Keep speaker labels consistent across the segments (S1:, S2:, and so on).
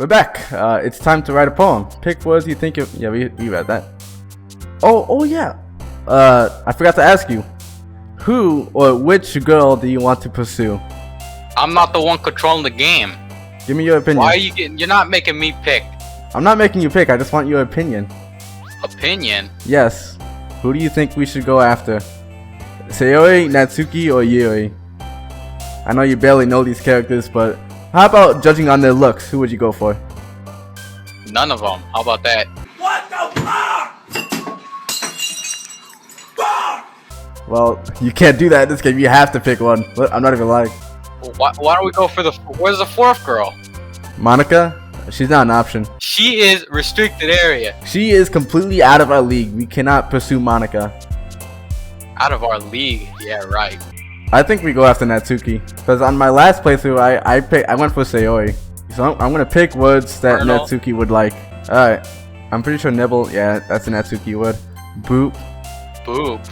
S1: We're back. It's time to write a poem. Pick words you think of. Yeah, we read that. Oh yeah. I forgot to ask you. Who or which girl do you want to pursue?
S2: I'm not the one controlling the game.
S1: Give me your opinion.
S2: Why are you getting? You're not making me pick.
S1: I'm not making you pick. I just want your opinion.
S2: Opinion?
S1: Yes. Who do you think we should go after? Sayori, Natsuki, or Yuri? I know you barely know these characters, but how about judging on their looks? Who would you go for?
S2: None of them. How about that?
S3: What the fuck?
S1: Well, you can't do that in this game. You have to pick one. I'm not even lying.
S2: Why don't we go for the? Where's the fourth girl?
S1: Monica? She's not an option.
S2: She is restricted area.
S1: She is completely out of our league. We cannot pursue Monica.
S2: Out of our league. Yeah, right.
S1: I think we go after Natsuki. Because on my last playthrough, I went for Sayori. So I'm going to pick words that
S2: Colonel.
S1: Natsuki would like. Alright. I'm pretty sure nibble. Yeah, that's a Natsuki word. Boop.
S2: Boop.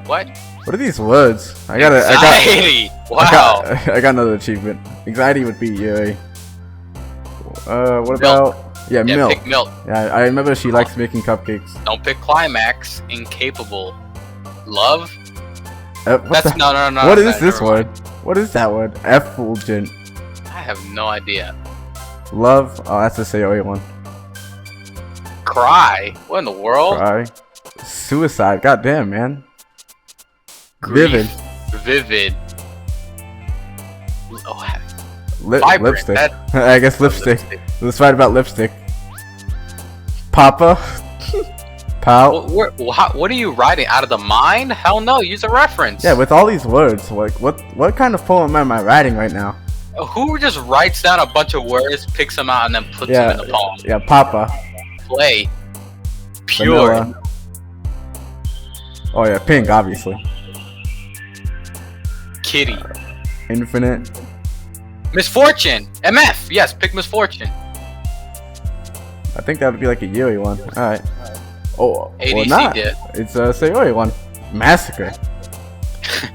S2: What?
S1: What are these words?
S2: Anxiety. Wow.
S1: I got another achievement. Anxiety would be Yuri. What about... Yeah, milk.
S2: Pick milk.
S1: Yeah, I remember she likes making cupcakes.
S2: Don't pick climax. Incapable. Love?
S1: What
S2: That's no.
S1: What is this word? What is that word? Effulgent.
S2: I have no idea.
S1: Love? Oh, that's a Sayori one.
S2: Cry? What in the world?
S1: Cry. Suicide. Goddamn, man.
S2: Grief.
S1: Vivid.
S2: Vivid. Oh, vibrant.
S1: Lipstick.
S2: That-
S1: I guess lipstick. Let's write about lipstick. Papa. Pow.
S2: What are you writing? Out of the mind? Hell no, use a reference.
S1: Yeah, with all these words, like what kind of poem am I writing right now?
S2: Who just writes down a bunch of words, picks them out, and then puts them in the poem?
S1: Yeah, Papa.
S2: Play. Pure.
S1: Vanilla. Oh yeah, pink, obviously.
S2: Kitty.
S1: Infinite.
S2: Misfortune. MF. Yes, pick misfortune.
S1: I think that would be like a Yuri one. Alright. Oh,
S2: ADC
S1: well not.
S2: did.
S1: It's a Sayori one. Massacre.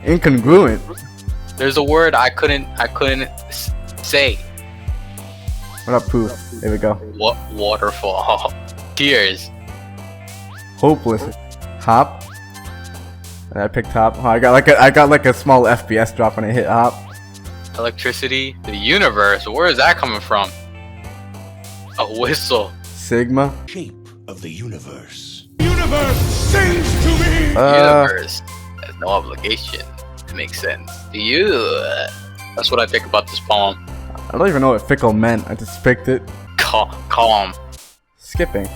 S1: Incongruent.
S2: There's a word I couldn't say.
S1: What up, poof? There we go.
S2: What waterfall? Tears.
S1: Hopeless. Hop. And I picked hop. Oh, I got like a small FPS drop when I hit hop.
S2: Electricity. The universe. Where is that coming from? A whistle.
S1: Sigma.
S3: Shape of the universe. Universe sings to me.
S2: Universe has no obligation to make sense to you. That's what I think about this poem.
S1: I don't even know what fickle meant. I just picked it.
S2: Calm.
S1: Skipping.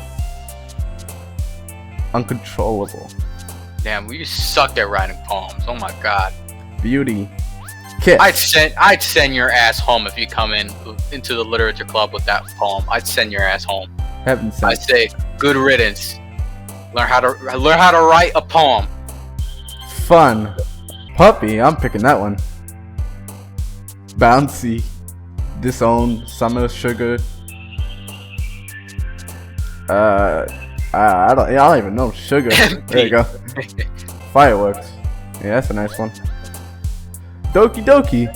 S1: Uncontrollable.
S2: Damn, we suck at writing poems. Oh my god.
S1: Beauty. Kiss.
S2: I'd send your ass home if you come into the literature club with that poem. I'd send your ass home.
S1: Heaven sent.
S2: I'd say good riddance. Learn how to write a poem.
S1: Fun. Puppy. I'm picking that one. Bouncy. Disown. Summer sugar. I don't even know. Sugar. There you go. Fireworks. Yeah, that's a nice one. Doki Doki.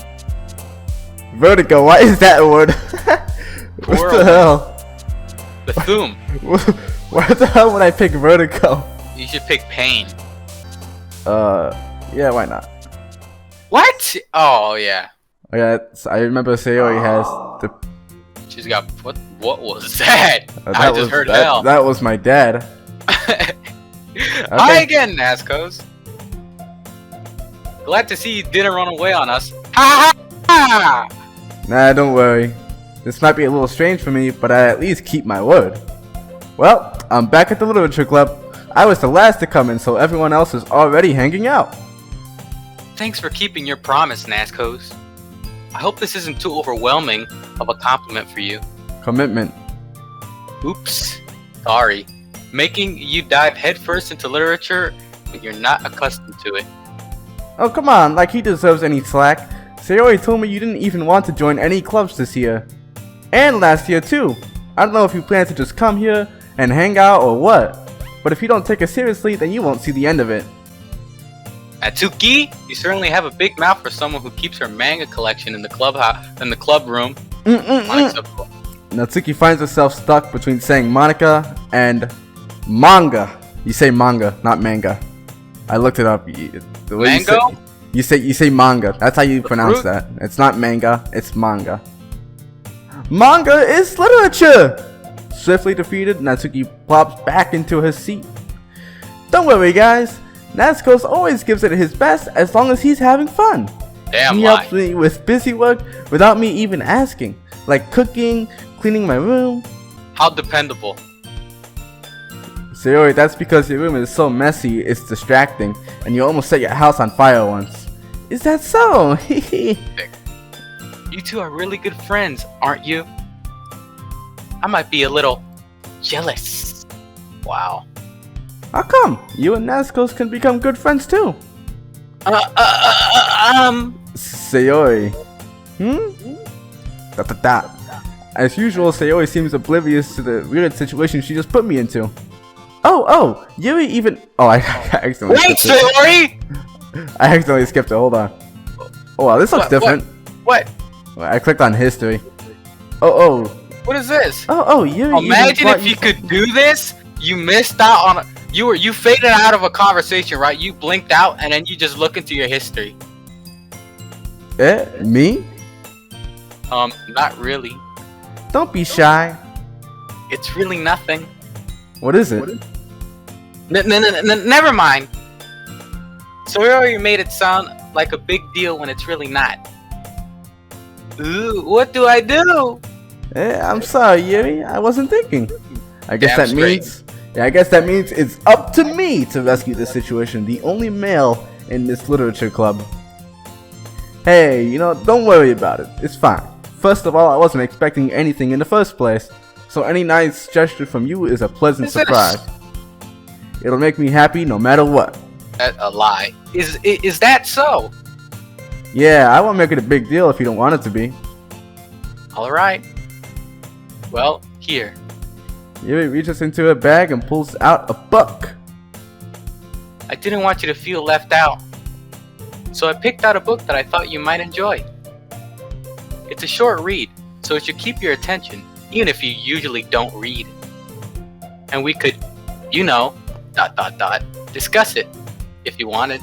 S1: Vertigo. Why is that a word? What the hell?
S2: Bethune.
S1: Why the hell would I pick vertigo?
S2: You should pick pain.
S1: Yeah, why not?
S2: What? Oh yeah.
S1: Yeah, I remember Sayori has the.
S2: She's got what? What was that? I just heard hell.
S1: That was my dad.
S2: Hi again, Nascos. Glad to see you didn't run away on us. Ha ha ha!
S1: Nah, don't worry. This might be a little strange for me, but I at least keep my word. Well, I'm back at the literature club. I was the last to come in, so everyone else is already hanging out.
S2: Thanks for keeping your promise, Nascos. I hope this isn't too overwhelming of a compliment for you.
S1: Commitment.
S2: Oops. Sorry. Making you dive headfirst into literature when you're not accustomed to it.
S1: Oh, come on, like he deserves any slack. Sayori told me you didn't even want to join any clubs this year. And last year too. I don't know if you plan to just come here and hang out or what. But if you don't take it seriously, then you won't see the end of it.
S2: Natsuki, you certainly have a big mouth for someone who keeps her manga collection in the club room. Unacceptable.
S1: Natsuki finds herself stuck between saying Monica and manga. You say manga, not manga. I looked it up. The way
S2: Mango?
S1: you say manga. That's how you pronounce
S2: fruit?
S1: that. It's not manga, it's manga. Manga is literature! Swiftly defeated, Natsuki plops back into her seat. Don't worry guys, Natsuko always gives it his best as long as he's having fun.
S2: Damn
S1: He
S2: lie.
S1: helps me with busy work without me even asking, like cooking, cleaning my room.
S2: How dependable.
S1: Sayori, that's because your room is so messy, it's distracting, and you almost set your house on fire once. Is that so?
S2: You two are really good friends, aren't you? I might be a little jealous. Wow.
S1: How come? You and Natsuko can become good friends too. Sayori. Da. As usual, Sayori seems oblivious to the weird situation she just put me into. Oh, Yuri even. Oh, I accidentally.
S2: Wait,
S1: skipped it.
S2: Sayori!
S1: I accidentally skipped it. Hold on. Oh wow, this looks different.
S2: What?
S1: I clicked on history. Oh.
S2: What is this?
S1: Oh, Yuri.
S2: Imagine if you could do this. You missed out on. You faded out of a conversation, right? You blinked out, and then you just look into your history.
S1: Me?
S2: Not really.
S1: Don't be shy.
S2: It's really nothing.
S1: What is it?
S2: Never mind. Sayori made it sound like a big deal when it's really not. Ooh, what do I do?
S1: I'm sorry, Yuri. I wasn't thinking. I guess
S2: Damn
S1: that means. Yeah, I guess that means it's up to me to rescue this situation. The only male in this literature club. Hey, don't worry about it. It's fine. First of all, I wasn't expecting anything in the first place, so any nice gesture from you is a pleasant surprise. It'll make me happy no matter what.
S2: A lie. Is that so?
S1: Yeah, I won't make it a big deal if you don't want it to be.
S2: Alright. Well, here.
S1: Yuri reaches into her bag and pulls out a book.
S2: I didn't want you to feel left out, so I picked out a book that I thought you might enjoy. It's a short read, so it should keep your attention, even if you usually don't read. And we could, discuss it, if you wanted.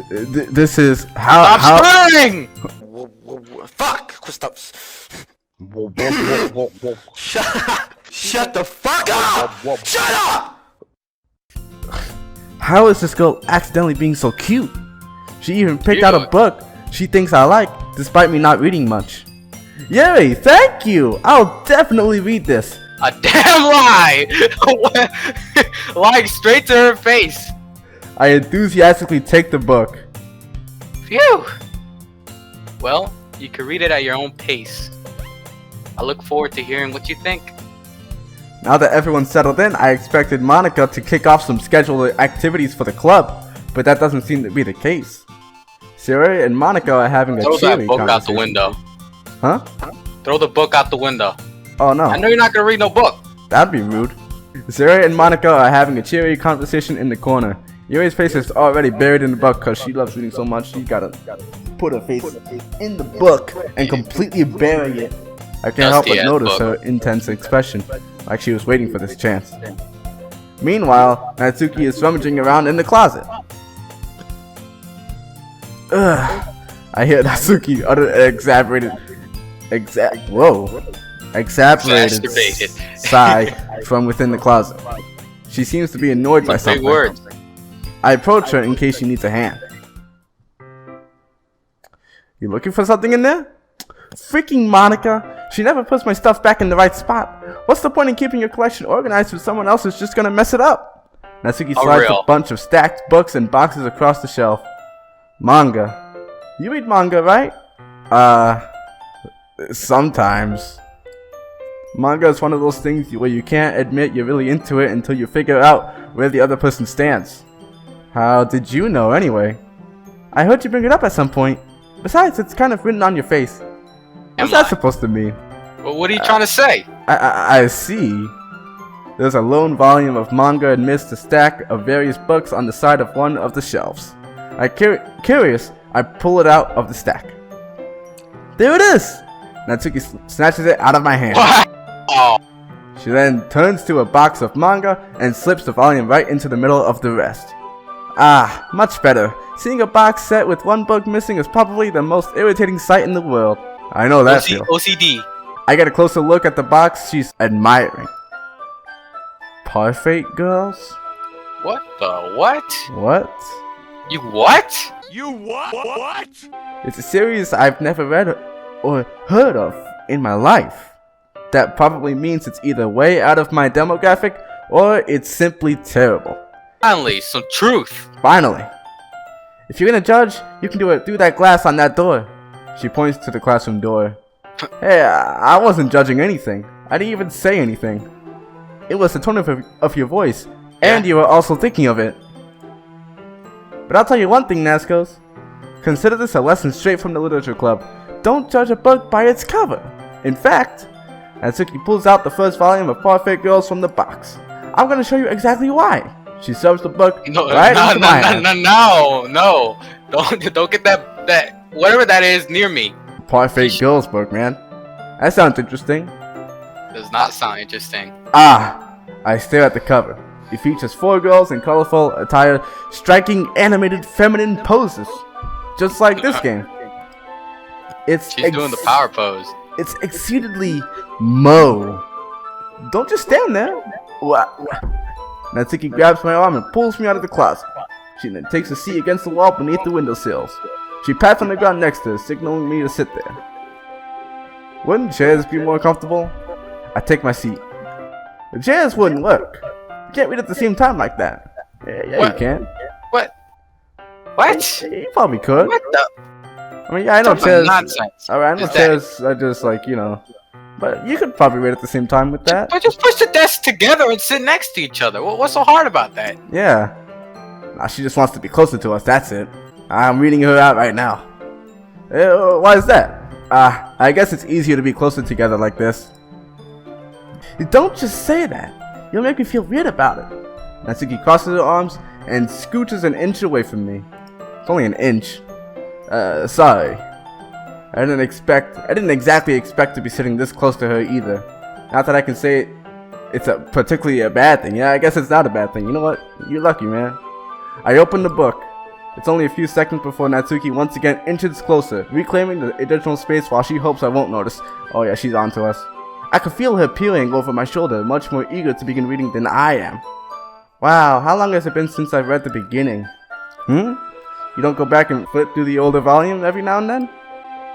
S1: This is how.
S2: Stop swearing!
S3: Fuck! Gustavs. Shut the fuck up! Shut up!
S1: How is this girl accidentally being so cute? She even picked out a book she thinks I like, despite me not reading much. Yay, thank you! I'll definitely read this.
S2: A damn lie! Lying straight to her face.
S1: I enthusiastically take the book.
S2: Phew! Well, you can read it at your own pace. I look forward to hearing what you think.
S1: Now that everyone's settled in, I expected Monica to kick off some scheduled activities for the club, but that doesn't seem to be the case. Sayori and Monica are having a
S2: Throw
S1: cheery
S2: that book out the
S1: conversation.
S2: window.
S1: Huh?
S2: Throw the book out the window.
S1: Oh no.
S2: I know you're not gonna read no book.
S1: That'd be rude. Sayori and Monica are having a cheery conversation in the corner. Yuri's face is already buried in the book because she loves reading so much. She gotta put her face in the book and completely bury it. I can't help but
S2: Dusty-ass
S1: notice
S2: book.
S1: her intense expression, like she was waiting for this chance. Meanwhile, Natsuki is rummaging around in the closet. Ugh. I hear Natsuki utter an exaggerated
S2: Exacerbated.
S1: sigh from within the closet. She seems to be annoyed by
S2: Big
S1: something.
S2: words.
S1: I approach her in case she needs a hand. You looking for something in there? Freaking Monica! She never puts my stuff back in the right spot. What's the point in keeping your collection organized if someone else is just gonna mess it up? Natsuki slides a bunch of stacked books and boxes across the shelf. Manga. You read manga, right? Sometimes. Manga is one of those things where you can't admit you're really into it until you figure out where the other person stands. How did you know anyway? I heard you bring it up at some point. Besides, it's kind of written on your face. What's that supposed to mean?
S2: Well, what are you trying to say?
S1: I see. There's a lone volume of manga amidst a stack of various books on the side of one of the shelves. Curious, I pull it out of the stack. There it is! Natsuki snatches it out of my hand.
S2: What? Oh.
S1: She then turns to a box of manga and slips the volume right into the middle of the rest. Ah, much better. Seeing a box set with one book missing is probably the most irritating sight in the world. I know that feel.
S2: OCD.
S1: I get a closer look at the box she's admiring. Parfait Girls?
S2: What the what?
S1: What?
S2: You what?
S3: You what?
S1: It's a series I've never read or heard of in my life. That probably means it's either way out of my demographic or it's simply terrible.
S2: Finally, some truth.
S1: Finally. If you're gonna judge, you can do it through that glass on that door. She points to the classroom door. Hey, I wasn't judging anything. I didn't even say anything. It was the tone of your voice, and you were also thinking of it. But I'll tell you one thing, Nascos. Consider this a lesson straight from the literature club. Don't judge a book by its cover. In fact, Natsuki pulls out the first volume of Parfait Girls from the box. I'm gonna show you exactly why. She shoves the book
S2: No,
S1: right into my hand.
S2: no. Don't get that whatever that is near me.
S1: Parfait Girls book, man. That sounds interesting.
S2: Does not sound interesting.
S1: Ah, I stare at the cover. It features 4 girls in colorful attire, striking animated feminine poses, just like this game.
S2: She's doing the power pose.
S1: It's exceedingly mo. Don't just stand there. What? Natsuki grabs my arm and pulls me out of the closet. She then takes a seat against the wall beneath the windowsills. She pats on the ground next to her, signaling me to sit there. Wouldn't chairs be more comfortable? I take my seat. The chairs wouldn't work. You can't read at the same time like that. Yeah,
S2: What?
S1: you can.
S2: What? What?
S1: You probably could.
S2: What the?
S1: I mean, yeah, I know
S2: Talking
S1: chairs.
S2: nonsense.
S1: Alright, I know
S2: Is that-
S1: chairs are just like, you know. But you could probably read at the same time with that.
S2: But just push the desks together and sit next to each other. What's so hard about that?
S1: Yeah. Nah, she just wants to be closer to us, that's it. I'm reading her out right now. Why is that? I guess it's easier to be closer together like this. Don't just say that. You'll make me feel weird about it. Natsuki crosses her arms and scooches an inch away from me. It's only an inch. Sorry. I didn't exactly expect to be sitting this close to her either. Not that I can say it's particularly a bad thing. Yeah, I guess it's not a bad thing. You know what? You're lucky, man. I open the book. It's only a few seconds before Natsuki once again inches closer, reclaiming the additional space while she hopes I won't notice. Oh yeah, she's onto us. I could feel her peering over my shoulder, much more eager to begin reading than I am. Wow, how long has it been since I've read the beginning? You don't go back and flip through the older volume every now and then?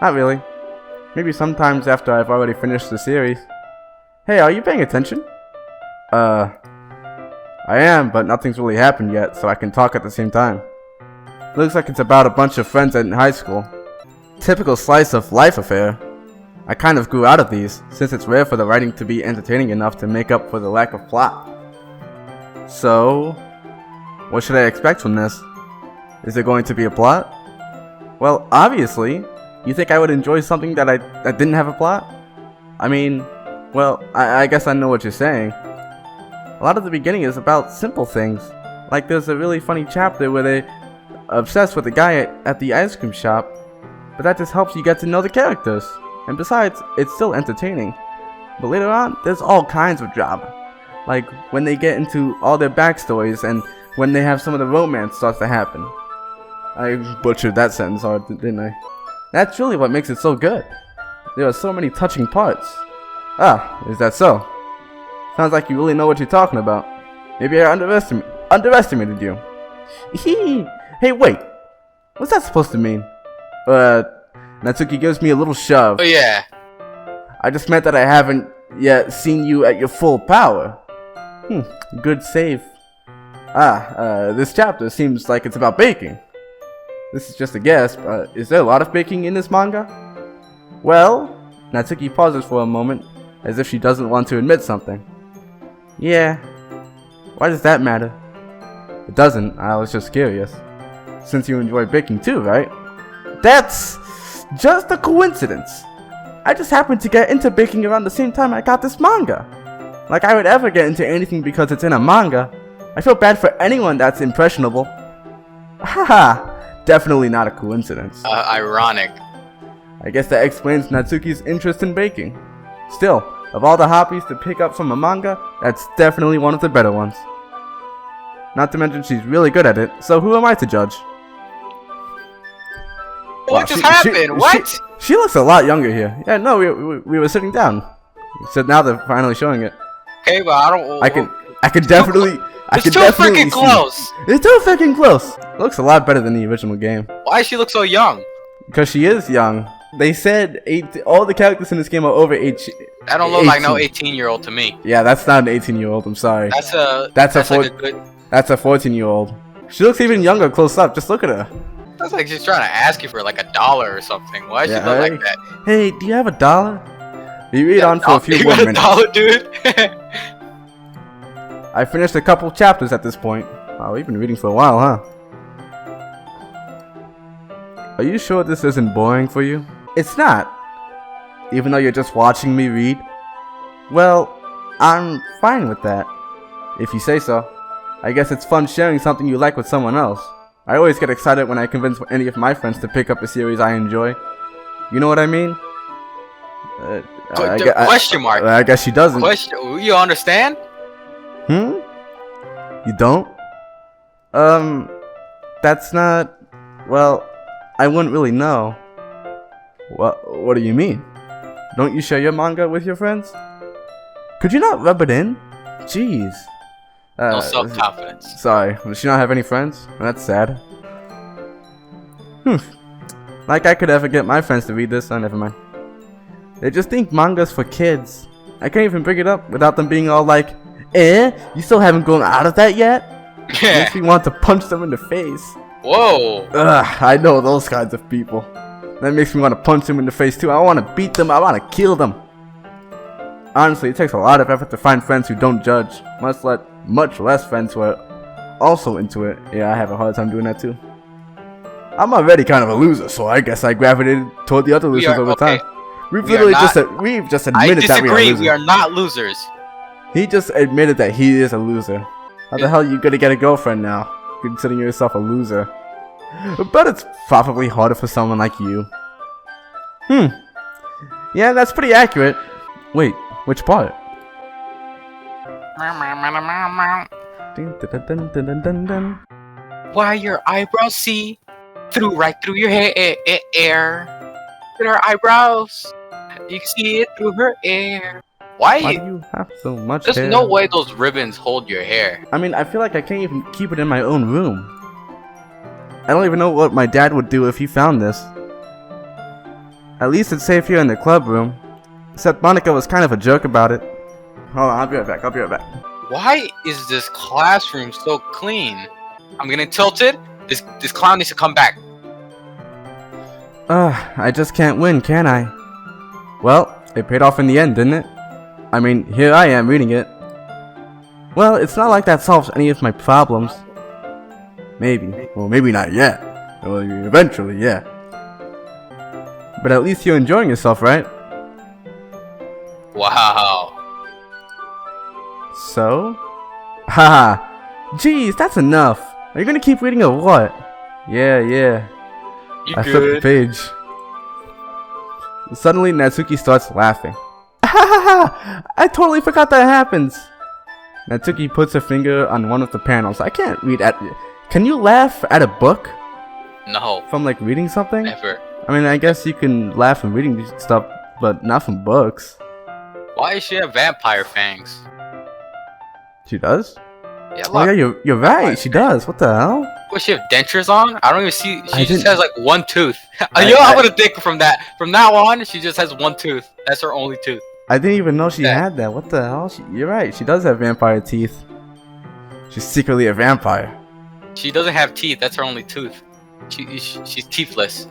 S1: Not really. Maybe sometimes after I've already finished the series. Hey, are you paying attention? I am, but nothing's really happened yet, so I can talk at the same time. Looks like it's about a bunch of friends in high school. Typical slice of life affair. I kind of grew out of these, since it's rare for the writing to be entertaining enough to make up for the lack of plot. So, what should I expect from this? Is there going to be a plot? Well, obviously. You think I would enjoy something that didn't have a plot? I mean, well, I guess I know what you're saying. A lot of the beginning is about simple things. Like there's a really funny chapter where they're obsessed with the guy at the ice cream shop. But that just helps you get to know the characters. And besides, it's still entertaining. But later on, there's all kinds of drama. Like when they get into all their backstories and when they have some of the romance starts to happen. I butchered that sentence hard, didn't I? That's really what makes it so good. There are so many touching parts. Ah, is that so? Sounds like you really know what you're talking about. Maybe I underestimated you. Hey, wait. What's that supposed to mean? Natsuki gives me a little shove.
S2: Oh yeah.
S1: I just meant that I haven't yet seen you at your full power. Good save. This chapter seems like it's about baking. This is just a guess, but is there a lot of baking in this manga? Well, Natsuki pauses for a moment, as if she doesn't want to admit something. Yeah. Why does that matter? It doesn't, I was just curious. Since you enjoy baking too, right? That's just a coincidence. I just happened to get into baking around the same time I got this manga. Like I would ever get into anything because it's in a manga. I feel bad for anyone that's impressionable. Haha. Definitely not a coincidence.
S2: Ironic.
S1: I guess that explains Natsuki's interest in baking. Still, of all the hobbies to pick up from a manga, that's definitely one of the better ones. Not to mention she's really good at it, so who am I to judge?
S2: What just happened? What?
S1: She looks a lot younger here. Yeah, no, we were sitting down. So now they're finally showing it.
S2: Okay, but I don't.
S1: I can definitely.
S2: It's too freaking close.
S1: It's too freaking close. It looks a lot better than the original game.
S2: Why does she look so young?
S1: Because she is young. They said all the characters in this game are over age.
S2: That don't look like no 18-year-old to me.
S1: Yeah, that's not an 18-year-old. I'm sorry.
S2: That's a
S1: 14-year-old. She looks even younger close up. Just look at her.
S2: That's like she's trying to ask you for like $1 or something. Why does she look like that?
S1: Hey, do you have $1? You read on for a few more minutes.
S2: $1, dude?
S1: I finished a couple chapters at this point. Wow, we've been reading for a while, huh? Are you sure this isn't boring for you? It's not. Even though you're just watching me read? Well, I'm fine with that. If you say so. I guess it's fun sharing something you like with someone else. I always get excited when I convince any of my friends to pick up a series I enjoy. You know what I mean?
S2: Question mark.
S1: I guess she doesn't.
S2: You understand?
S1: You don't? That's not... Well, I wouldn't really know. What do you mean? Don't you share your manga with your friends? Could you not rub it in? Jeez.
S2: No self-confidence.
S1: Sorry, does she not have any friends? That's sad. Like I could ever get my friends to read this. Oh, never mind. They just think manga's for kids. I can't even bring it up without them being all like, you still haven't grown out of that yet? Makes me want to punch them in the face.
S2: Whoa.
S1: Ugh, I know those kinds of people. That makes me want to punch them in the face too. I want to beat them. I want to kill them. Honestly, it takes a lot of effort to find friends who don't judge. Much less friends who are also into it. Yeah, I have a hard time doing that too. I'm already kind of a loser, so I guess I gravitated toward the other losers over time. We've just admitted that we are losers.
S2: We are not losers.
S1: He just admitted that he is a loser. How the hell are you gonna get a girlfriend now, considering yourself a loser? But it's probably harder for someone like you. Yeah, that's pretty accurate. Wait, which part?
S2: Why your eyebrows see right through your hair? Look at her eyebrows. You can see it through her hair. Why
S1: do you have so much
S2: hair?
S1: There's
S2: no way those ribbons hold your hair.
S1: I mean, I feel like I can't even keep it in my own room. I don't even know what my dad would do if he found this. At least it's safe here in the club room. Except Monica was kind of a jerk about it. Hold on, I'll be right back.
S2: Why is this classroom so clean? I'm getting tilted. This clown needs to come back.
S1: I just can't win, can I? Well, it paid off in the end, didn't it? I mean, here I am reading it. Well, it's not like that solves any of my problems. Maybe. Well, maybe not yet. Well, eventually, yeah. But at least you're enjoying yourself, right?
S2: Wow.
S1: So? Haha. Jeez, that's enough. Are you gonna keep reading or what? Yeah. I flipped the page. Suddenly, Natsuki starts laughing. I totally forgot that happens. Natsuki puts her finger on one of the panels. I can't read at... Can you laugh at a book?
S2: No.
S1: From like reading something?
S2: Never.
S1: I mean, I guess you can laugh from reading stuff, but not from books.
S2: Why does she have vampire fangs?
S1: She does?
S2: Yeah,
S1: oh yeah, you're right. She does. What the hell?
S2: What, she have dentures on? I don't even see. She just has like one tooth. I'm gonna think from now on, she just has one tooth. That's her only tooth.
S1: I didn't even know she had that. What the hell? You're right. She does have vampire teeth. She's secretly a vampire.
S2: She doesn't have teeth. That's her only tooth. She's teethless.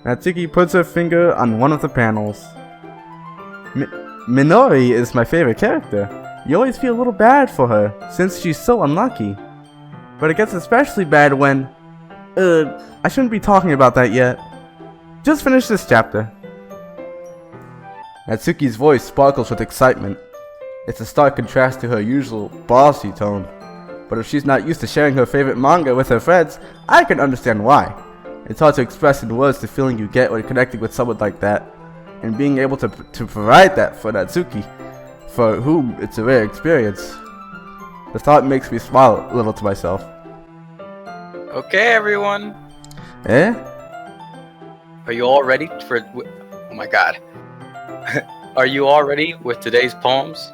S1: Natsuki puts her finger on one of the panels. Minori is my favorite character. You always feel a little bad for her, since she's so unlucky. But it gets especially bad when... I shouldn't be talking about that yet. Just finish this chapter. Natsuki's voice sparkles with excitement. It's a stark contrast to her usual bossy tone. But if she's not used to sharing her favorite manga with her friends, I can understand why. It's hard to express in words the feeling you get when connecting with someone like that, and being able to provide that for Natsuki, for whom it's a rare experience. The thought makes me smile a little to myself.
S2: Okay, everyone.
S1: Eh?
S2: Are you all ready for... Oh my god. Are you all ready with today's poems?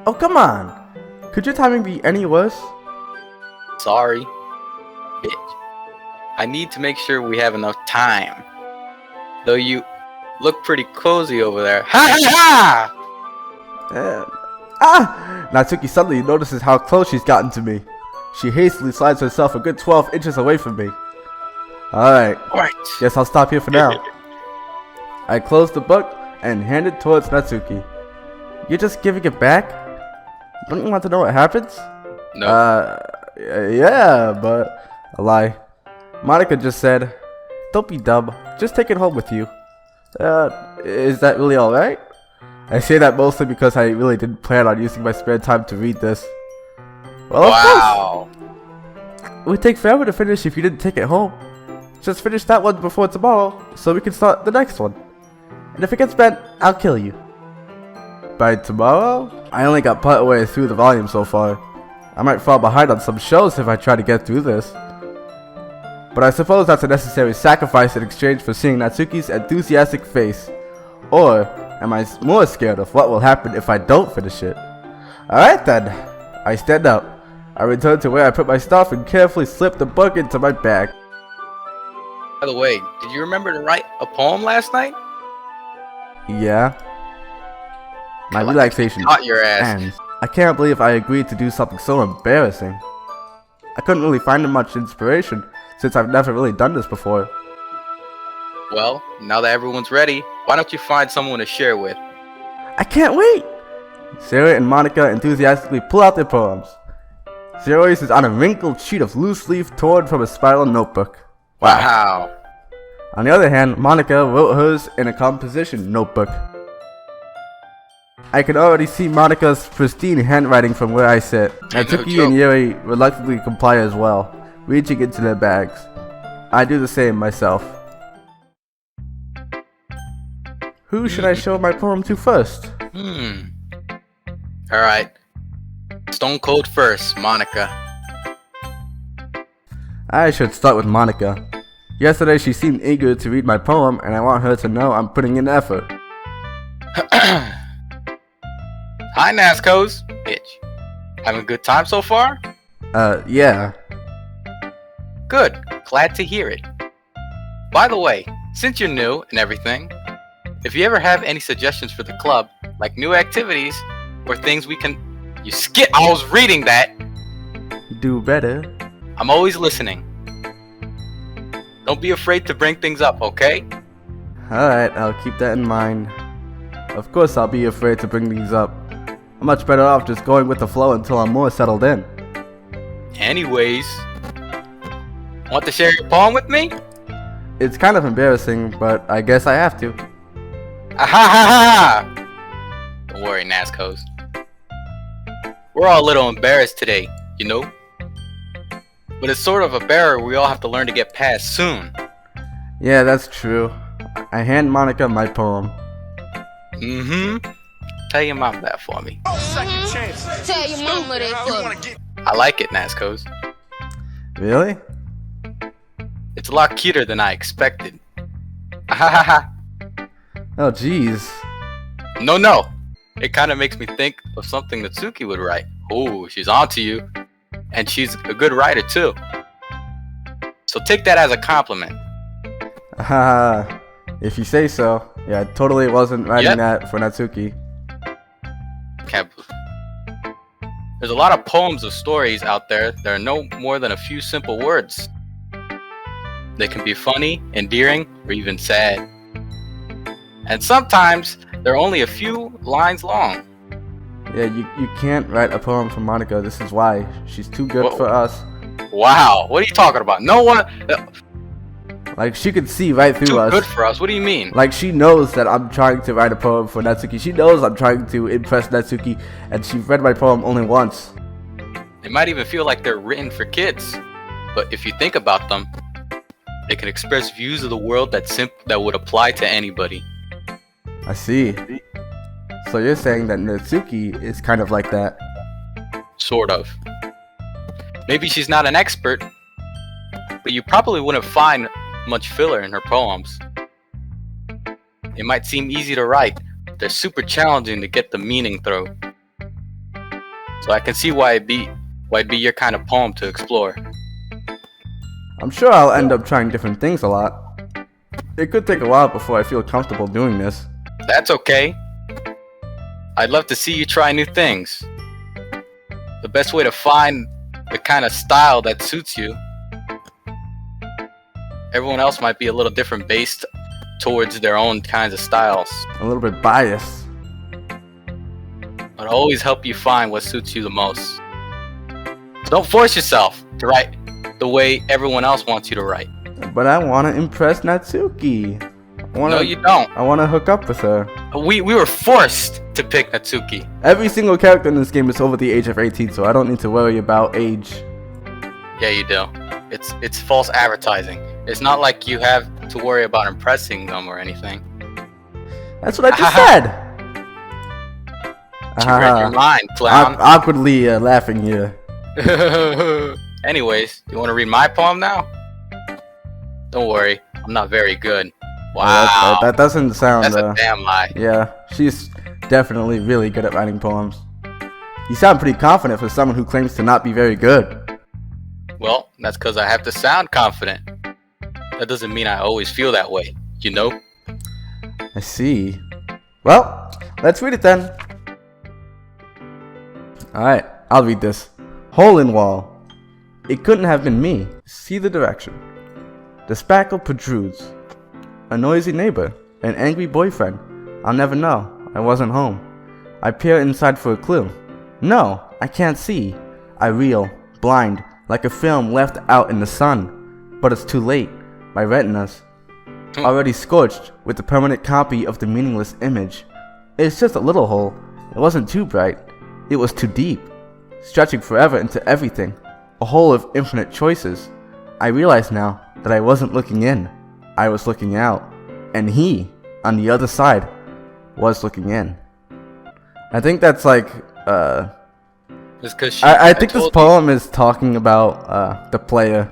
S1: Oh, come on! Could your timing be any worse?
S2: Sorry. Bitch. I need to make sure we have enough time. Though you look pretty cozy over there. Ha ha ha!
S1: Natsuki suddenly notices how close she's gotten to me. She hastily slides herself a good 12 inches away from me. Alright, guess I'll stop here for now. I close the book and hand it towards Natsuki. You're just giving it back? Don't you want to know what happens?
S2: No.
S1: Yeah, but a lie. Monica just said, don't be dumb, just take it home with you. Is that really alright? I say that mostly because I really didn't plan on using my spare time to read this. Well,
S2: Wow.
S1: of course. It would take forever to finish if you didn't take it home. Just finish that one before tomorrow, so we can start the next one. And if it gets bad, I'll kill you. By tomorrow? I only got part way through the volume so far. I might fall behind on some shows if I try to get through this. But I suppose that's a necessary sacrifice in exchange for seeing Natsuki's enthusiastic face. Or am I more scared of what will happen if I don't finish it? Alright then. I stand up. I return to where I put my stuff and carefully slip the book into my bag.
S2: By the way, did you remember to write a poem last night?
S1: Yeah. My relaxation
S2: Caught your ass.
S1: ends. I can't believe I agreed to do something so embarrassing. I couldn't really find much inspiration since I've never really done this before.
S2: Well, now that everyone's ready, why don't you find someone to share with?
S1: I can't wait! Sarah and Monica enthusiastically pull out their poems. Sarah's is on a wrinkled sheet of loose leaf torn from a spiral notebook.
S2: Wow.
S1: On the other hand, Monica wrote hers in a composition notebook. I can already see Monica's pristine handwriting from where I sit. Natsuki and Yuri reluctantly comply as well, reaching into their bags. I do the same myself. Who should I show my poem to first?
S2: Alright. Stone Cold first, Monica.
S1: I should start with Monica. Yesterday she seemed eager to read my poem and I want her to know I'm putting in effort.
S2: Hi, Nascos. Bitch. Having a good time so far?
S1: Yeah.
S2: Good. Glad to hear it. By the way, since you're new and everything, if you ever have any suggestions for the club, like new activities or things we can... You skip! I was reading that!
S1: Do better.
S2: I'm always listening. Don't be afraid to bring things up, okay?
S1: Alright, I'll keep that in mind. Of course I'll be afraid to bring these up. I'm much better off just going with the flow until I'm more settled in.
S2: Anyways, want to share your poem with me?
S1: It's kind of embarrassing, but I guess I have to.
S2: Ha! Don't worry, Nascos. We're all a little embarrassed today, you know? But it's sort of a barrier we all have to learn to get past soon.
S1: Yeah, that's true. I hand Monica my poem.
S2: Tell your mom that for me.
S3: Second chance.
S4: Tell your mama that for me.
S2: I like it, Nascos.
S1: Really?
S2: It's a lot cuter than I expected. Ha!
S1: Oh jeez.
S2: No. It kind of makes me think of something Natsuki would write. Oh, she's onto you. And she's a good writer too. So take that as a compliment.
S1: Haha. If you say so. Yeah, I totally wasn't writing that for Natsuki.
S2: There's a lot of poems or stories out there that are no more than a few simple words. They can be funny, endearing, or even sad. And sometimes they're only a few lines long.
S1: Yeah, you can't write a poem for Monica. This is why. She's too good for us.
S2: Wow, what are you talking about? No one...
S1: Like, she could see right through us.
S2: Too good for us? What do you mean?
S1: Like, she knows that I'm trying to write a poem for Natsuki. She knows I'm trying to impress Natsuki, and she read my poem only once.
S2: They might even feel like they're written for kids. But if you think about them, they can express views of the world that would apply to anybody.
S1: I see. So you're saying that Natsuki is kind of like that?
S2: Sort of. Maybe she's not an expert, but you probably wouldn't find much filler in her poems. They might seem easy to write, but they're super challenging to get the meaning through. So I can see why it'd be your kind of poem to explore.
S1: I'm sure I'll end up trying different things a lot. It could take a while before I feel comfortable doing this.
S2: That's okay. I'd love to see you try new things. The best way to find the kind of style that suits you. Everyone else might be a little different based towards their own kinds of styles.
S1: A little bit biased.
S2: But I'll always help you find what suits you the most. So don't force yourself to write the way everyone else wants you to write.
S1: But I want to impress Natsuki.
S2: No, you don't.
S1: I want to hook up with her.
S2: We were forced to pick Natsuki.
S1: Every single character in this game is over the age of 18, so I don't need to worry about age.
S2: Yeah, you do. It's false advertising. It's not like you have to worry about impressing them or anything.
S1: That's what I just said!
S2: You read your mind, clown.
S1: Awkwardly laughing here.
S2: Anyways, you want to read my poem now? Don't worry, I'm not very good. Wow.
S1: That doesn't sound...
S2: That's a damn lie.
S1: Yeah, she's definitely really good at writing poems. You sound pretty confident for someone who claims to not be very good.
S2: Well, that's because I have to sound confident. That doesn't mean I always feel that way, you know?
S1: I see. Well, let's read it then. Alright, I'll read this. Hole in wall. It couldn't have been me. See the direction. The spackle protrudes. A noisy neighbor. An angry boyfriend. I'll never know. I wasn't home. I peer inside for a clue. No, I can't see. I reel, blind, like a film left out in the sun. But it's too late. My retinas, already scorched with the permanent copy of the meaningless image. It's just a little hole. It wasn't too bright. It was too deep, stretching forever into everything. A hole of infinite choices. I realize now that I wasn't looking in. I was looking out. And he, on the other side, was looking in. I think that's like,
S2: Just 'cause
S1: I think this poem is talking about the player.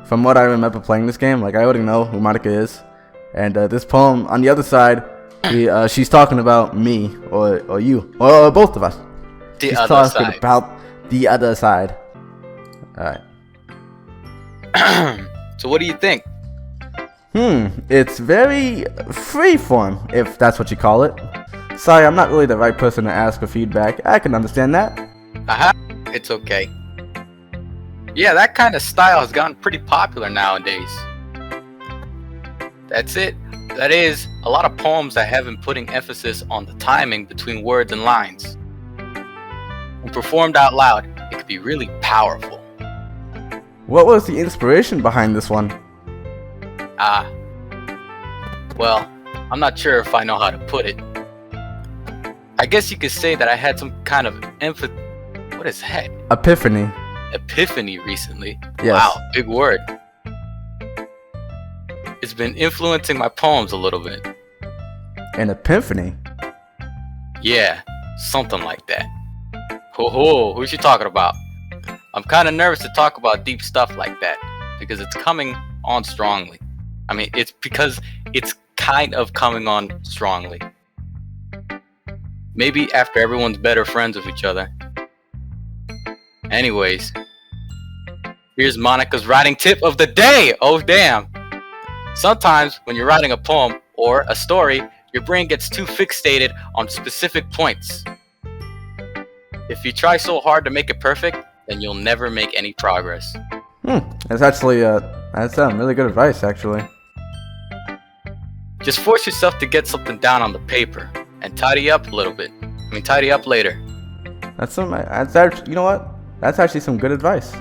S1: From what I remember playing this game, like I already know who Monica is, and this poem on the other side, she's talking about me or you or both of us. She's talking about the other side. All right.
S2: So what do you think?
S1: It's very freeform, if that's what you call it. Sorry, I'm not really the right person to ask for feedback. I can understand that.
S2: Aha, it's okay. Yeah, that kind of style has gotten pretty popular nowadays. That's it. That is, a lot of poems that have been putting emphasis on the timing between words and lines. When performed out loud, it could be really powerful.
S1: What was the inspiration behind this one?
S2: Well, I'm not sure if I know how to put it. I guess you could say that I had some kind of what is that? Epiphany recently.
S1: Yes.
S2: Wow, big word. It's been influencing my poems a little bit.
S1: An epiphany?
S2: Yeah, something like that. Ho, who's she talking about? I'm kind of nervous to talk about deep stuff like that because it's coming on strongly. I mean, it's because it's kind of coming on strongly. Maybe after everyone's better friends with each other. Anyways, here's Monica's writing tip of the day. Oh, damn. Sometimes when you're writing a poem or a story, your brain gets too fixated on specific points. If you try so hard to make it perfect, then you'll never make any progress.
S1: That's actually, that's really good advice, actually.
S2: Just force yourself to get something down on the paper and tidy up a little bit. Tidy up later.
S1: That's actually, you know what? That's actually some good advice.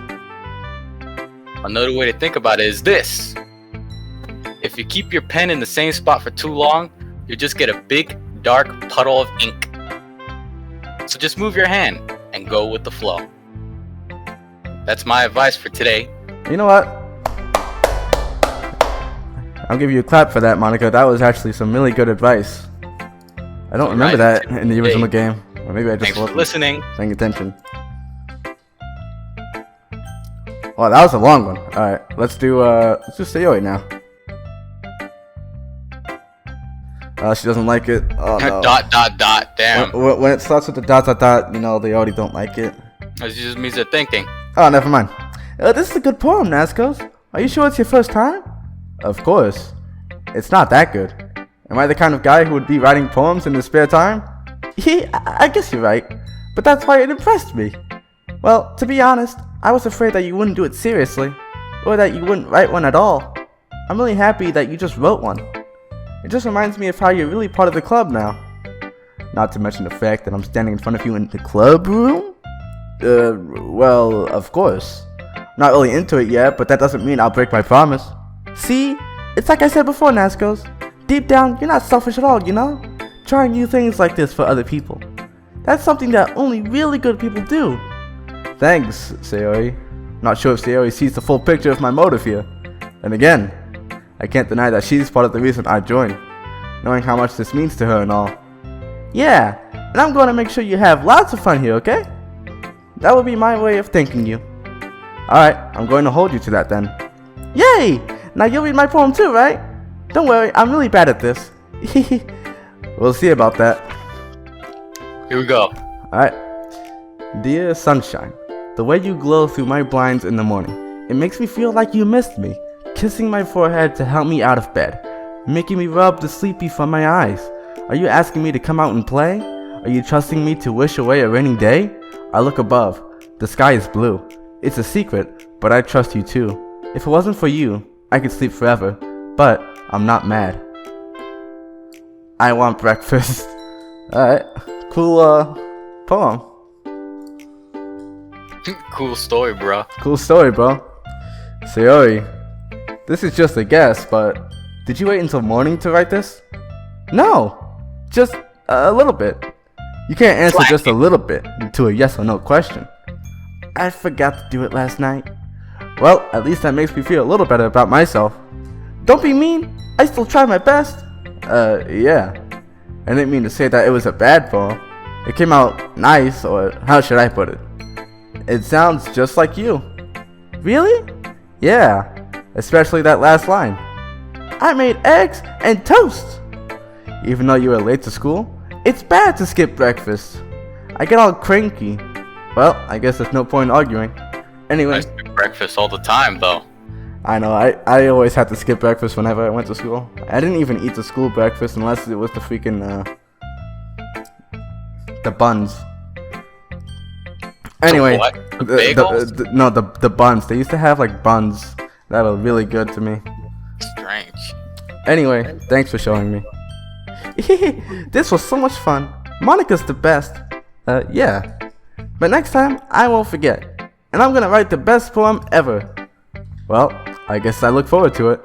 S2: Another way to think about it is this. If you keep your pen in the same spot for too long, you'll just get a big, dark puddle of ink. So just move your hand and go with the flow. That's my advice for today.
S1: You know what? I'll give you a clap for that, Monica. That was actually some really good advice. I don't remember that in the original game. Or maybe I just
S2: Thanks for
S1: wasn't
S2: listening.
S1: paying attention. Oh, that was a long one. Alright, let's do Sayori now. She doesn't like it. Oh no.
S2: Dot. Damn.
S1: When it starts with the dot, you know, they already don't like it.
S2: That just means they're thinking.
S1: Oh, never mind. This is a good poem, Nazcos. Are you sure it's your first time? Of course. It's not that good. Am I the kind of guy who would be writing poems in his spare time? I guess you're right. But that's why it impressed me. Well, to be honest, I was afraid that you wouldn't do it seriously. Or that you wouldn't write one at all. I'm really happy that you just wrote one. It just reminds me of how you're really part of the club now. Not to mention the fact that I'm standing in front of you in the club room? Well, of course. I'm not really into it yet, but that doesn't mean I'll break my promise. See? It's like I said before, Nazcos. Deep down, you're not selfish at all, you know? Trying new things like this for other people. That's something that only really good people do. Thanks, Sayori. Not sure if Sayori sees the full picture of my motive here. And again, I can't deny that she's part of the reason I joined, knowing how much this means to her and all. Yeah, and I'm going to make sure you have lots of fun here, okay? That would be my way of thanking you. Alright, I'm going to hold you to that then. Yay! Now you'll read my poem too, right? Don't worry, I'm really bad at this. We'll see about that.
S2: Here we go.
S1: Alright. Dear sunshine, the way you glow through my blinds in the morning, it makes me feel like you missed me. Kissing my forehead to help me out of bed, making me rub the sleepy from my eyes. Are you asking me to come out and play? Are you trusting me to wish away a rainy day? I look above. The sky is blue. It's a secret, but I trust you too. If it wasn't for you, I could sleep forever, but I'm not mad. I want breakfast. Alright, cool poem.
S2: Cool story, bro.
S1: Cool story, bro. Sayori, this is just a guess, but did you wait until morning to write this? No, just a little bit. You can't answer just a little bit to a yes or no question. I forgot to do it last night. Well, at least that makes me feel a little better about myself. Don't be mean, I still tried my best. Yeah. I didn't mean to say that it was a bad poem. It came out nice, or how should I put it? It sounds just like you. Really? Yeah, especially that last line. I made eggs and toast. Even though you were late to school, it's bad to skip breakfast. I get all cranky. Well, I guess there's no point in arguing. Anyway.
S2: I skip breakfast all the time, though.
S1: I know, I always had to skip breakfast whenever I went to school. I didn't even eat the school breakfast unless it was the freaking, the buns. Anyway, the buns. They used to have like buns that were really good to me.
S2: Strange.
S1: Anyway, thanks for showing me. This was so much fun. Monica's the best. Yeah. But next time, I won't forget. And I'm gonna write the best poem ever. Well, I guess I look forward to it.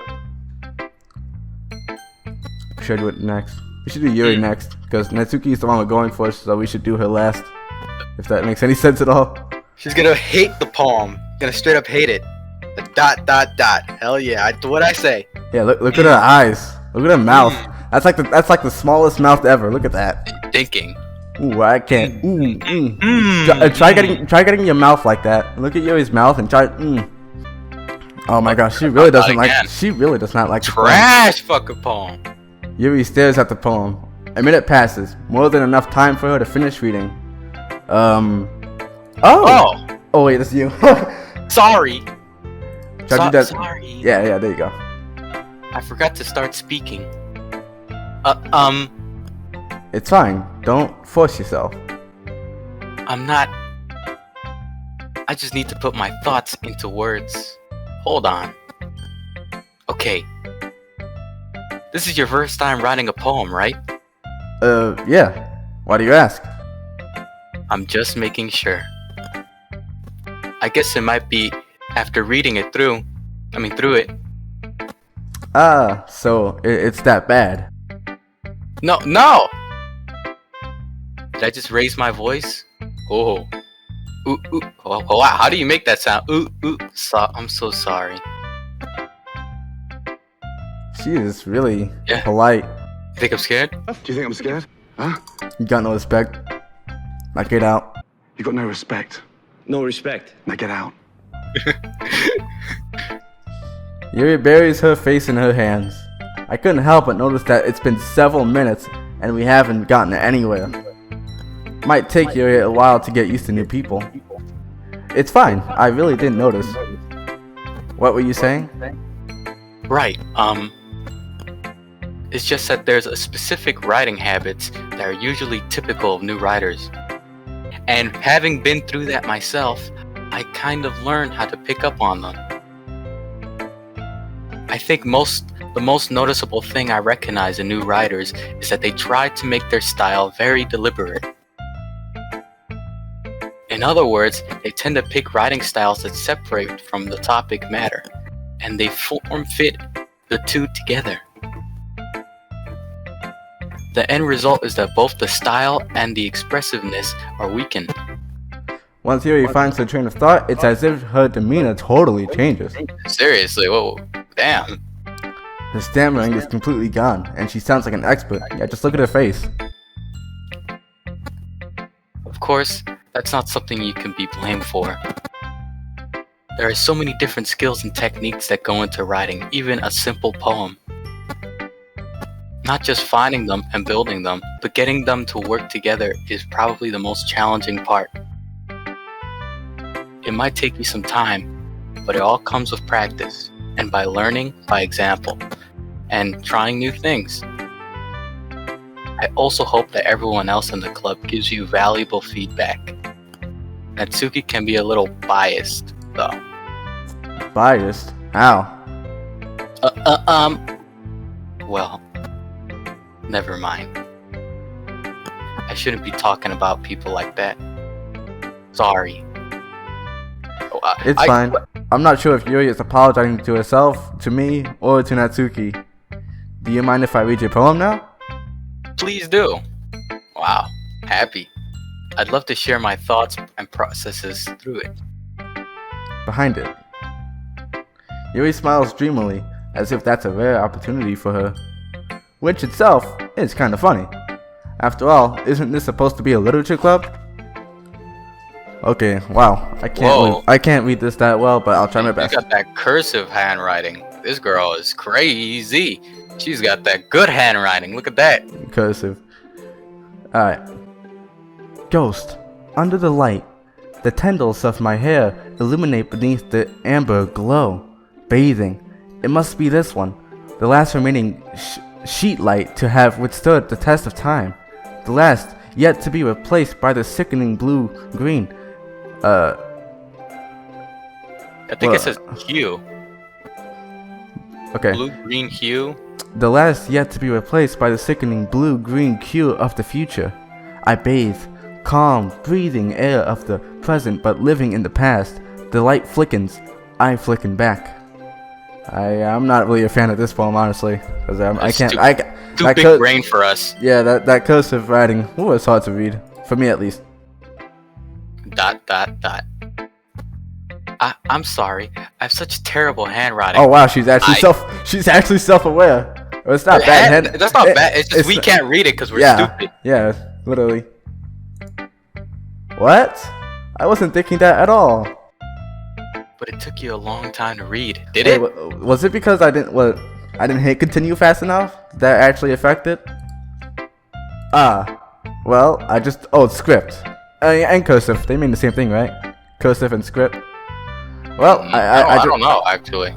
S1: Should I do it next? We should do Yuri next, because Natsuki is the one we're going for, so we should do her last. If that makes any sense at all.
S2: She's gonna hate the poem. Gonna straight up hate it. The ... Hell yeah. What'd I say?
S1: Yeah, look at her eyes. Look at her mouth. That's like the smallest mouth ever. Look at that.
S2: Thinking.
S1: Ooh, I can't. Try getting your mouth like that. Look at Yuri's mouth and try. Oh my gosh, she really doesn't like. She really does not like
S2: trash fucking poem.
S1: Yuri stares at the poem. A minute passes, more than enough time for her to finish reading. Oh wait, that's you.
S2: Sorry.
S1: Sorry. Yeah, there you go.
S2: I forgot to start speaking.
S1: It's fine. Don't force yourself.
S2: I'm not. I just need to put my thoughts into words. Hold on. Okay. This is your first time writing a poem, right?
S1: Yeah. Why do you ask?
S2: I'm just making sure. I guess it might be after reading it through. Through it.
S1: So it's that bad.
S2: No! Did I just raise my voice? Oh. Ooh, ooh. Oh, wow. How do you make that sound? Ooh, ooh. I'm so sorry.
S1: She is really
S2: Yeah.
S1: polite.
S2: You think I'm scared?
S3: Do you think I'm scared? Huh?
S1: You got no respect. Now get out.
S3: You got no respect.
S5: No respect.
S3: Now get out.
S1: Yuri buries her face in her hands. I couldn't help but notice that it's been several minutes and we haven't gotten anywhere. Might take Yuri a while to get used to new people. It's fine, I really didn't notice. What were you saying?
S2: Right. It's just that there's a specific writing habits that are usually typical of new writers. And having been through that myself, I kind of learned how to pick up on them. I think the most noticeable thing I recognize in new writers is that they try to make their style very deliberate. In other words, they tend to pick writing styles that separate from the topic matter, and they form-fit the two together. The end result is that both the style and the expressiveness are weakened.
S1: Once Yuri finds her train of thought, it's as if her demeanor totally changes.
S2: Seriously, whoa, damn.
S1: Her stammering is completely gone, and she sounds like an expert. Yeah, just look at her face.
S2: Of course, that's not something you can be blamed for. There are so many different skills and techniques that go into writing, even a simple poem. Not just finding them and building them, but getting them to work together is probably the most challenging part. It might take you some time, but it all comes with practice, and by learning by example, and trying new things. I also hope that everyone else in the club gives you valuable feedback. Natsuki can be a little biased, though.
S1: Biased? How?
S2: Well, never mind. I shouldn't be talking about people like that. Sorry.
S1: It's fine. I'm not sure if Yuri is apologizing to herself, to me, or to Natsuki. Do you mind if I read your poem now?
S2: Please do. Wow, happy. I'd love to share my thoughts and processes through it.
S1: Behind it. Yuri smiles dreamily, as if that's a rare opportunity for her. Which itself is kind of funny. After all, isn't this supposed to be a literature club? Okay, wow. I can't read this that well, but I'll try my best.
S2: You got that cursive handwriting. This girl is crazy. She's got that good handwriting. Look at that.
S1: Cursive. Alright. Ghost. Under the light, the tendrils of my hair illuminate beneath the amber glow. Bathing. It must be this one. The last remaining sheet light to have withstood the test of time. The last yet to be replaced by the sickening blue-green.
S2: I think it says hue.
S1: Okay.
S2: Blue-green hue.
S1: The last yet to be replaced by the sickening blue-green hue of the future. I bathe, calm, breathing air of the present but living in the past. The light flickens, I flicken back. I'm not really a fan of this poem, honestly, because I can't.
S2: Too big brain for us.
S1: Yeah, that cursive writing, it's hard to read for me at least. ...
S2: I'm sorry. I have such terrible handwriting.
S1: Oh wow, she's actually self-aware. It's not bad.
S2: That's not bad. It's just we can't read it because we're stupid.
S1: Yeah, literally. What? I wasn't thinking that at all.
S2: But it took you a long time to read. Did it?
S1: Was it because I didn't hit continue fast enough? Did that actually affect it? Well, it's script. And cursive. They mean the same thing, right? Cursive and script. Well,
S2: I don't know, actually.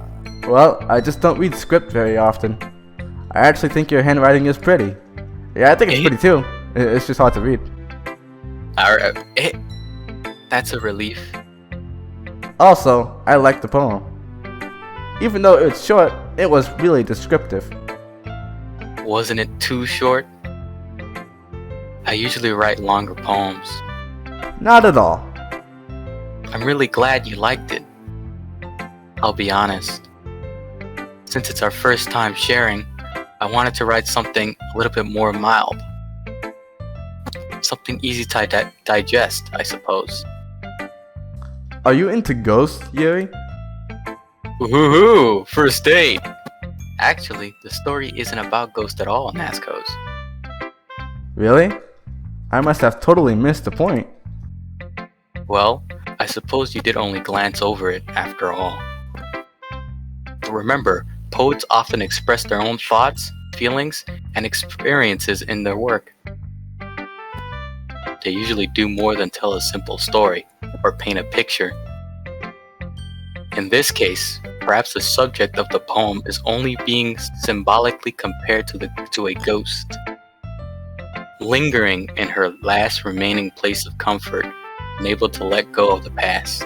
S1: Well, I just don't read script very often. I actually think your handwriting is pretty. Yeah, I think it's pretty too. It's just hard to read.
S2: That's a relief.
S1: Also, I like the poem. Even though it's short, it was really descriptive.
S2: Wasn't it too short? I usually write longer poems.
S1: Not at all.
S2: I'm really glad you liked it. I'll be honest. Since it's our first time sharing, I wanted to write something a little bit more mild. Something easy to digest, I suppose.
S1: are you into ghosts, Yuri?
S2: Woohoo! First date! Actually, the story isn't about ghosts at all, Nascos.
S1: Really? I must have totally missed the point.
S2: Well, I suppose you did only glance over it after all. Remember, poets often express their own thoughts, feelings, and experiences in their work. They usually do more than tell a simple story or paint a picture. In this case, perhaps the subject of the poem is only being symbolically compared to a ghost, lingering in her last remaining place of comfort, unable to let go of the past,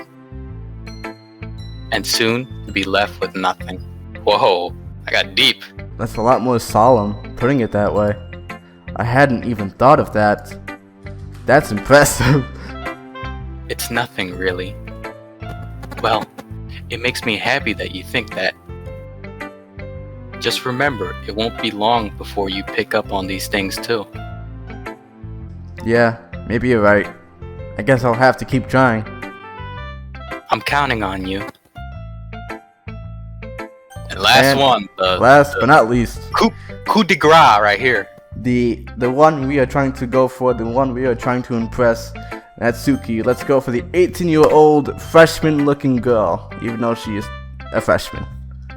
S2: and soon to be left with nothing. Whoa, I got deep.
S1: That's a lot more solemn, putting it that way. I hadn't even thought of that. That's impressive.
S2: It's nothing, really. Well, it makes me happy that you think that. Just remember, it won't be long before you pick up on these things too.
S1: Yeah, maybe you're right. I guess I'll have to keep trying.
S2: I'm counting on you. And last one,
S1: last but not least,
S2: coup de grace right here.
S1: the one we are trying to go for, the one we are trying to impress, Natsuki. Let's go for the 18-year-old freshman-looking girl, even though she is a freshman.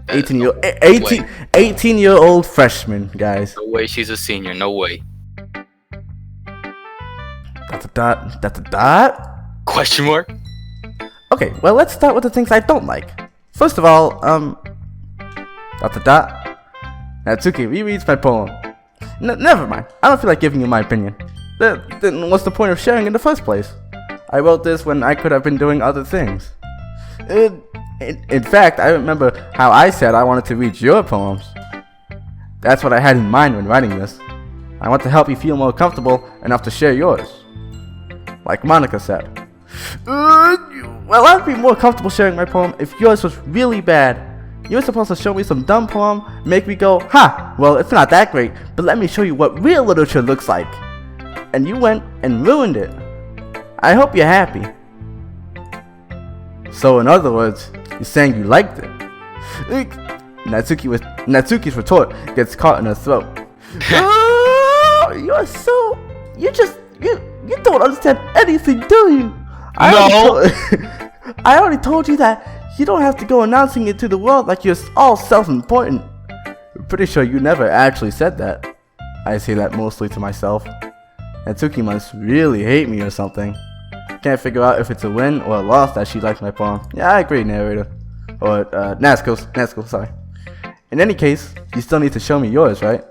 S1: 18-year-old freshman, guys.
S2: No way she's a senior, no way.
S1: That's a dot. That's a dot?
S2: Question mark?
S1: Okay, well, let's start with the things I don't like. First of all, that's a dot. Natsuki rereads my poem. Never mind. I don't feel like giving you my opinion. Then what's the point of sharing in the first place? I wrote this when I could have been doing other things. In fact, I remember how I said I wanted to read your poems. That's what I had in mind when writing this. I want to help you feel more comfortable enough to share yours. Like Monica said. Well, I'd be more comfortable sharing my poem if yours was really bad. You were supposed to show me some dumb poem, make me go, ha, well, it's not that great, but let me show you what real literature looks like. And you went and ruined it. I hope you're happy. So in other words, you're saying you liked it. Natsuki's retort gets caught in her throat. You don't understand anything, do you? I already told you that you don't have to go announcing it to the world like you're all self-important. I'm pretty sure you never actually said that. I say that mostly to myself. Natsuki must really hate me or something. Can't figure out if it's a win or a loss that she liked my poem. Yeah, I agree, narrator. Or, Nasco, sorry. In any case, you still need to show me yours, right?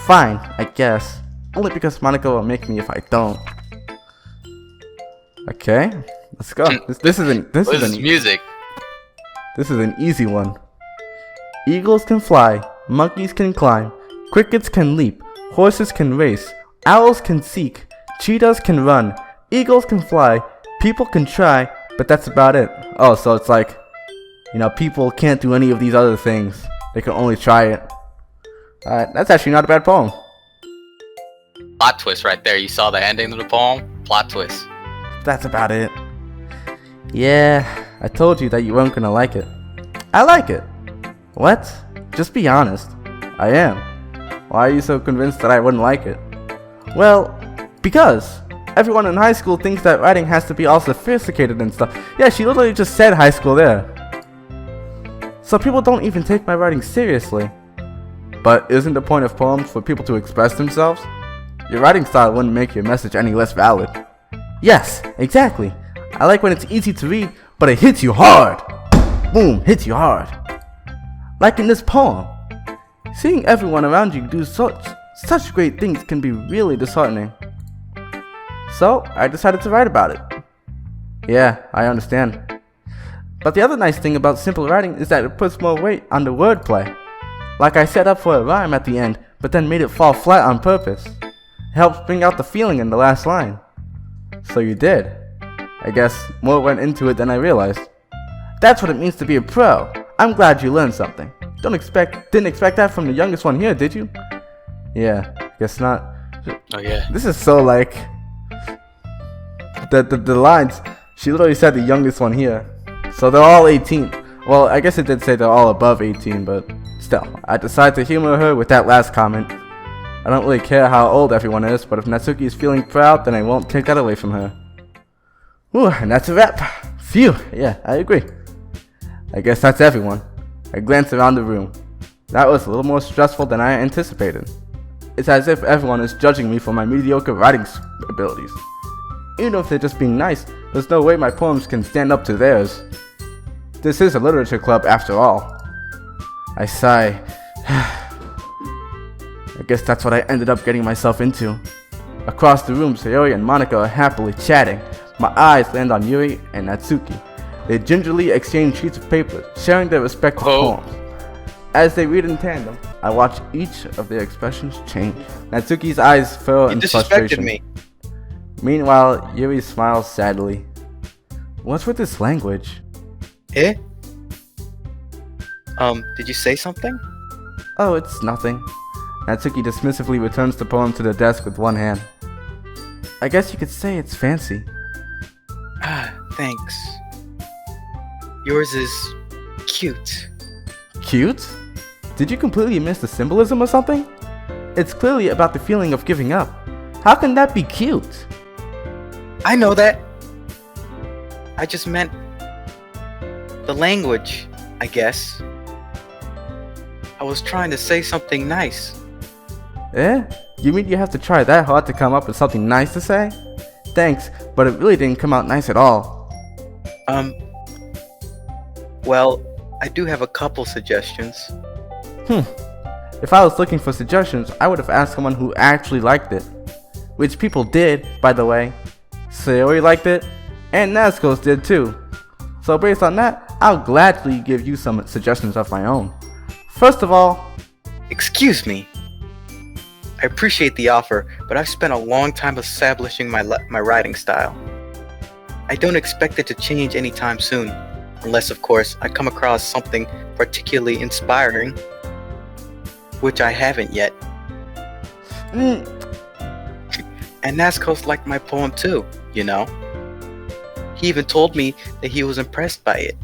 S1: Fine, I guess. Only because Monica will make me if I don't. Okay, let's go. This is
S2: music.
S1: This is an easy one. Eagles can fly, monkeys can climb, crickets can leap, horses can race, owls can seek, cheetahs can run, eagles can fly, people can try, but that's about it. Oh, so it's like, people can't do any of these other things. They can only try it. Alright, that's actually not a bad poem.
S2: Plot twist right there. You saw the ending of the poem? Plot twist.
S1: That's about it. Yeah, I told you that you weren't gonna like it. I like it. What? Just be honest. I am. Why are you so convinced that I wouldn't like it? Well, because everyone in high school thinks that writing has to be all sophisticated and stuff. Yeah, she literally just said high school there. So people don't even take my writing seriously. But isn't the point of poems for people to express themselves? Your writing style wouldn't make your message any less valid. Yes, exactly. I like when it's easy to read, but it hits you hard. Boom, hits you hard. Like in this poem. Seeing everyone around you do such great things can be really disheartening. So, I decided to write about it. Yeah, I understand. But the other nice thing about simple writing is that it puts more weight on the wordplay. Like I set up for a rhyme at the end, but then made it fall flat on purpose. It helps bring out the feeling in the last line. So you did. I guess more went into it than I realized. That's what it means to be a pro. I'm glad you learned something. Didn't expect that from the youngest one here, did you? Yeah, guess not.
S2: Oh yeah.
S1: This is so like the lines. She literally said the youngest one here. So they're all 18. Well, I guess it did say they're all above 18, but still. I decided to humor her with that last comment. I don't really care how old everyone is, but if Natsuki is feeling proud, then I won't take that away from her. Whew, and that's a wrap. Phew, yeah, I agree. I guess that's everyone. I glanced around the room. That was a little more stressful than I anticipated. It's as if everyone is judging me for my mediocre writing abilities. Even if they're just being nice, there's no way my poems can stand up to theirs. This is a literature club after all. I sigh. I guess that's what I ended up getting myself into. Across the room, Sayori and Monika are happily chatting. My eyes land on Yuri and Natsuki. They gingerly exchange sheets of paper, sharing their respective poems. As they read in tandem, I watch each of their expressions change. Natsuki's eyes furrow in frustration.
S2: Me.
S1: Meanwhile, Yuri smiles sadly. What's with this language?
S2: Eh? Did you say something?
S1: Oh, it's nothing. Natsuki dismissively returns the poem to the desk with one hand. I guess you could say it's fancy.
S2: Ah, thanks. Yours is cute.
S1: Cute? Did you completely miss the symbolism or something? It's clearly about the feeling of giving up. How can that be cute?
S2: I know that. I just meant the language, I guess. I was trying to say something nice.
S1: Eh? You mean you have to try that hard to come up with something nice to say? Thanks, but it really didn't come out nice at all.
S2: Well, I do have a couple suggestions.
S1: If I was looking for suggestions, I would have asked someone who actually liked it. Which people did, by the way. Sayori liked it, and Natsuko's did too. So based on that, I'll gladly give you some suggestions of my own. First of all...
S2: Excuse me. I appreciate the offer, but I've spent a long time establishing my writing style. I don't expect it to change anytime soon, unless of course I come across something particularly inspiring, which I haven't yet. And Natsuko's liked my poem too, you know. He even told me that he was impressed by it.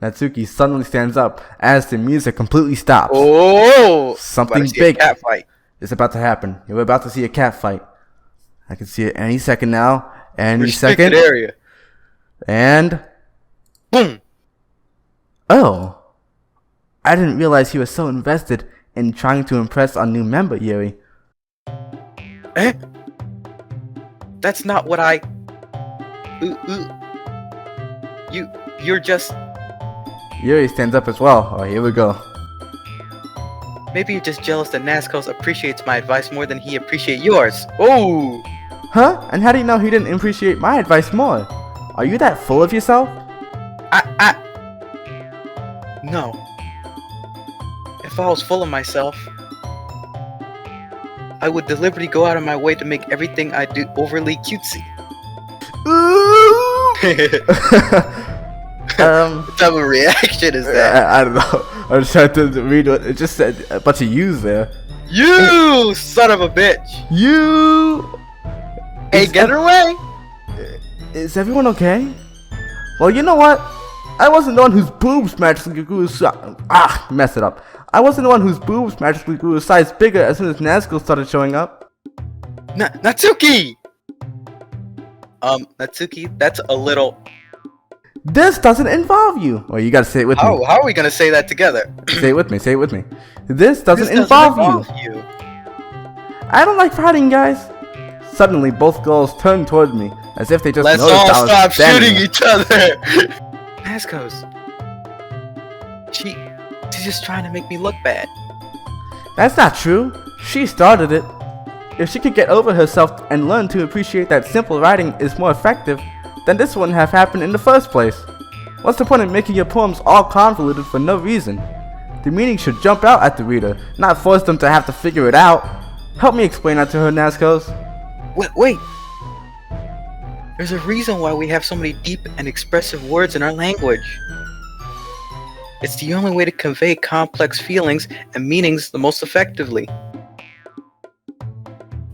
S1: Natsuki suddenly stands up as the music completely stops.
S2: Oh!
S1: Something big
S2: cat fight
S1: is about to happen. You're about to see a cat fight. I can see it any second now. Any
S2: Restricted
S1: second.
S2: area.
S1: And...
S2: Boom!
S1: Oh. I didn't realize he was so invested in trying to impress our new member, Yuri.
S2: Eh? That's not what I... You're just...
S1: Yuri stands up as well. Oh, here we go.
S2: Maybe you're just jealous that Natsuko appreciates my advice more than he appreciates yours. Oh!
S1: Huh? And how do you know he didn't appreciate my advice more? Are you that full of yourself?
S2: No. If I was full of myself, I would deliberately go out of my way to make everything I do overly cutesy. What type of reaction is that?
S1: I don't know. I was trying to read what it just said. A bunch of yous there.
S2: You son of a bitch!
S1: You.
S2: Hey, get her away!
S1: Is everyone okay? Well, you know what? I wasn't the one whose boobs magically grew mess it up. I wasn't the one whose boobs magically grew a size bigger as soon as Natsuko started showing up.
S2: Natsuki! Natsuki, that's a little...
S1: This doesn't involve you. Well, you gotta say it with me.
S2: How are we gonna say that together?
S1: Say it with me, say it with me. This doesn't involve you. I don't like fighting, guys. Suddenly, both girls turned toward me, as if they just
S2: Let's
S1: noticed
S2: all
S1: I was
S2: stop
S1: standing
S2: shooting each other! Natsuko's... She's just trying to make me look bad.
S1: That's not true. She started it. If she could get over herself and learn to appreciate that simple writing is more effective, then this wouldn't have happened in the first place. What's the point of making your poems all convoluted for no reason? The meaning should jump out at the reader, not force them to have to figure it out. Help me explain that to her, Natsuko.
S2: Wait. There's a reason why we have so many deep and expressive words in our language. It's the only way to convey complex feelings and meanings the most effectively.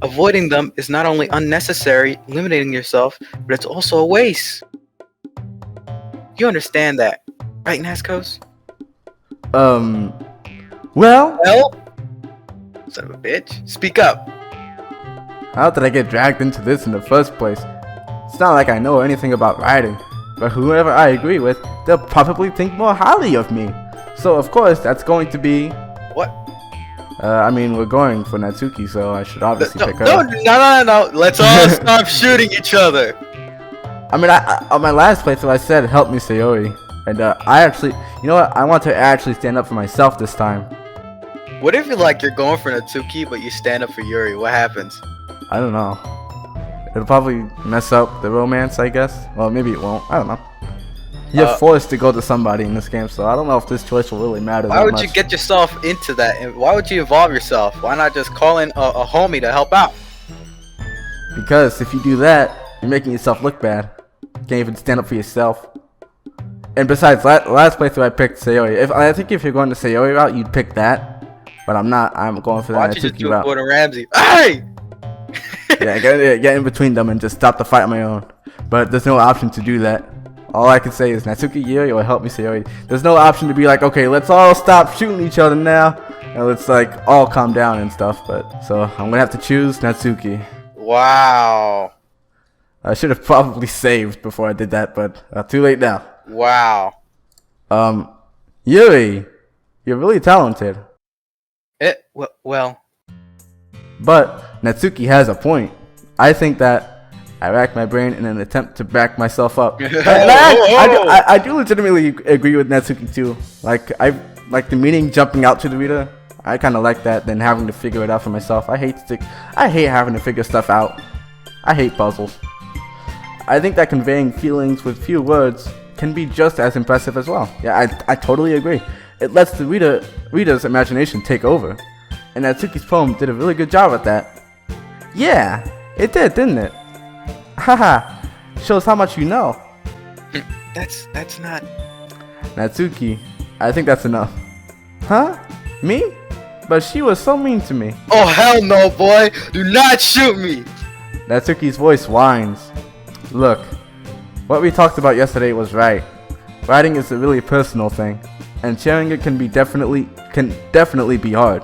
S2: Avoiding them is not only unnecessary, limiting yourself, but it's also a waste. You understand that, right, Nascos?
S1: Well,
S2: Well, son of a bitch, speak up.
S1: how did I get dragged into this in the first place? It's not like I know anything about writing, but whoever I agree with, they'll probably think more highly of me. So of course, that's going to be...
S2: What?
S1: I mean, we're going for Natsuki, so I should obviously
S2: No,
S1: pick her.
S2: no. Let's all stop shooting each other.
S1: I mean, on my last playthrough, I said, help me, Sayori. And I actually, you know what? I want to actually stand up for myself this time.
S2: What if you're going for Natsuki, but you stand up for Yuri? What happens?
S1: I don't know. It'll probably mess up the romance, I guess. Well, maybe it won't. I don't know. You're forced to go to somebody in this game, so I don't know if this choice will really matter
S2: Why
S1: that
S2: would
S1: much.
S2: you get yourself into that? And why would you involve yourself? Why not just call in a homie to help out?
S1: Because if you do that, you're making yourself look bad. You can't even stand up for yourself. And besides, last playthrough I picked Sayori. I think if you're going to Sayori route, you'd pick that. But I'm not. I'm going for the
S2: Why don't you just
S1: Natsuki
S2: do
S1: route.
S2: Gordon Ramsay? Hey!
S1: Yeah, get in between them and just stop the fight on my own. But there's no option to do that. All I can say is Natsuki Yuri or help me Sayori. There's no option to be like, okay, let's all stop shooting each other now, and let's like all calm down and stuff. But so I'm gonna have to choose Natsuki.
S2: Wow.
S1: I should have probably saved before I did that, but too late now.
S2: Wow.
S1: Yuri, you're really talented.
S2: Well.
S1: But Natsuki has a point. I think that I racked my brain in an attempt to back myself up. I do legitimately agree with Natsuki too. Like the meaning jumping out to the reader. I kind of like that than having to figure it out for myself. I hate having to figure stuff out. I hate puzzles. I think that conveying feelings with few words can be just as impressive as well. Yeah, I totally agree. It lets the reader's imagination take over. And Natsuki's poem did a really good job at that. Yeah, it did, didn't it? Haha, shows how much you know.
S2: That's not...
S1: Natsuki, I think that's enough. Huh? Me? But she was so mean to me.
S2: Oh, hell no, boy! Do not shoot me!
S1: Natsuki's voice whines. Look, what we talked about yesterday was right. Writing is a really personal thing, and sharing it can definitely be hard.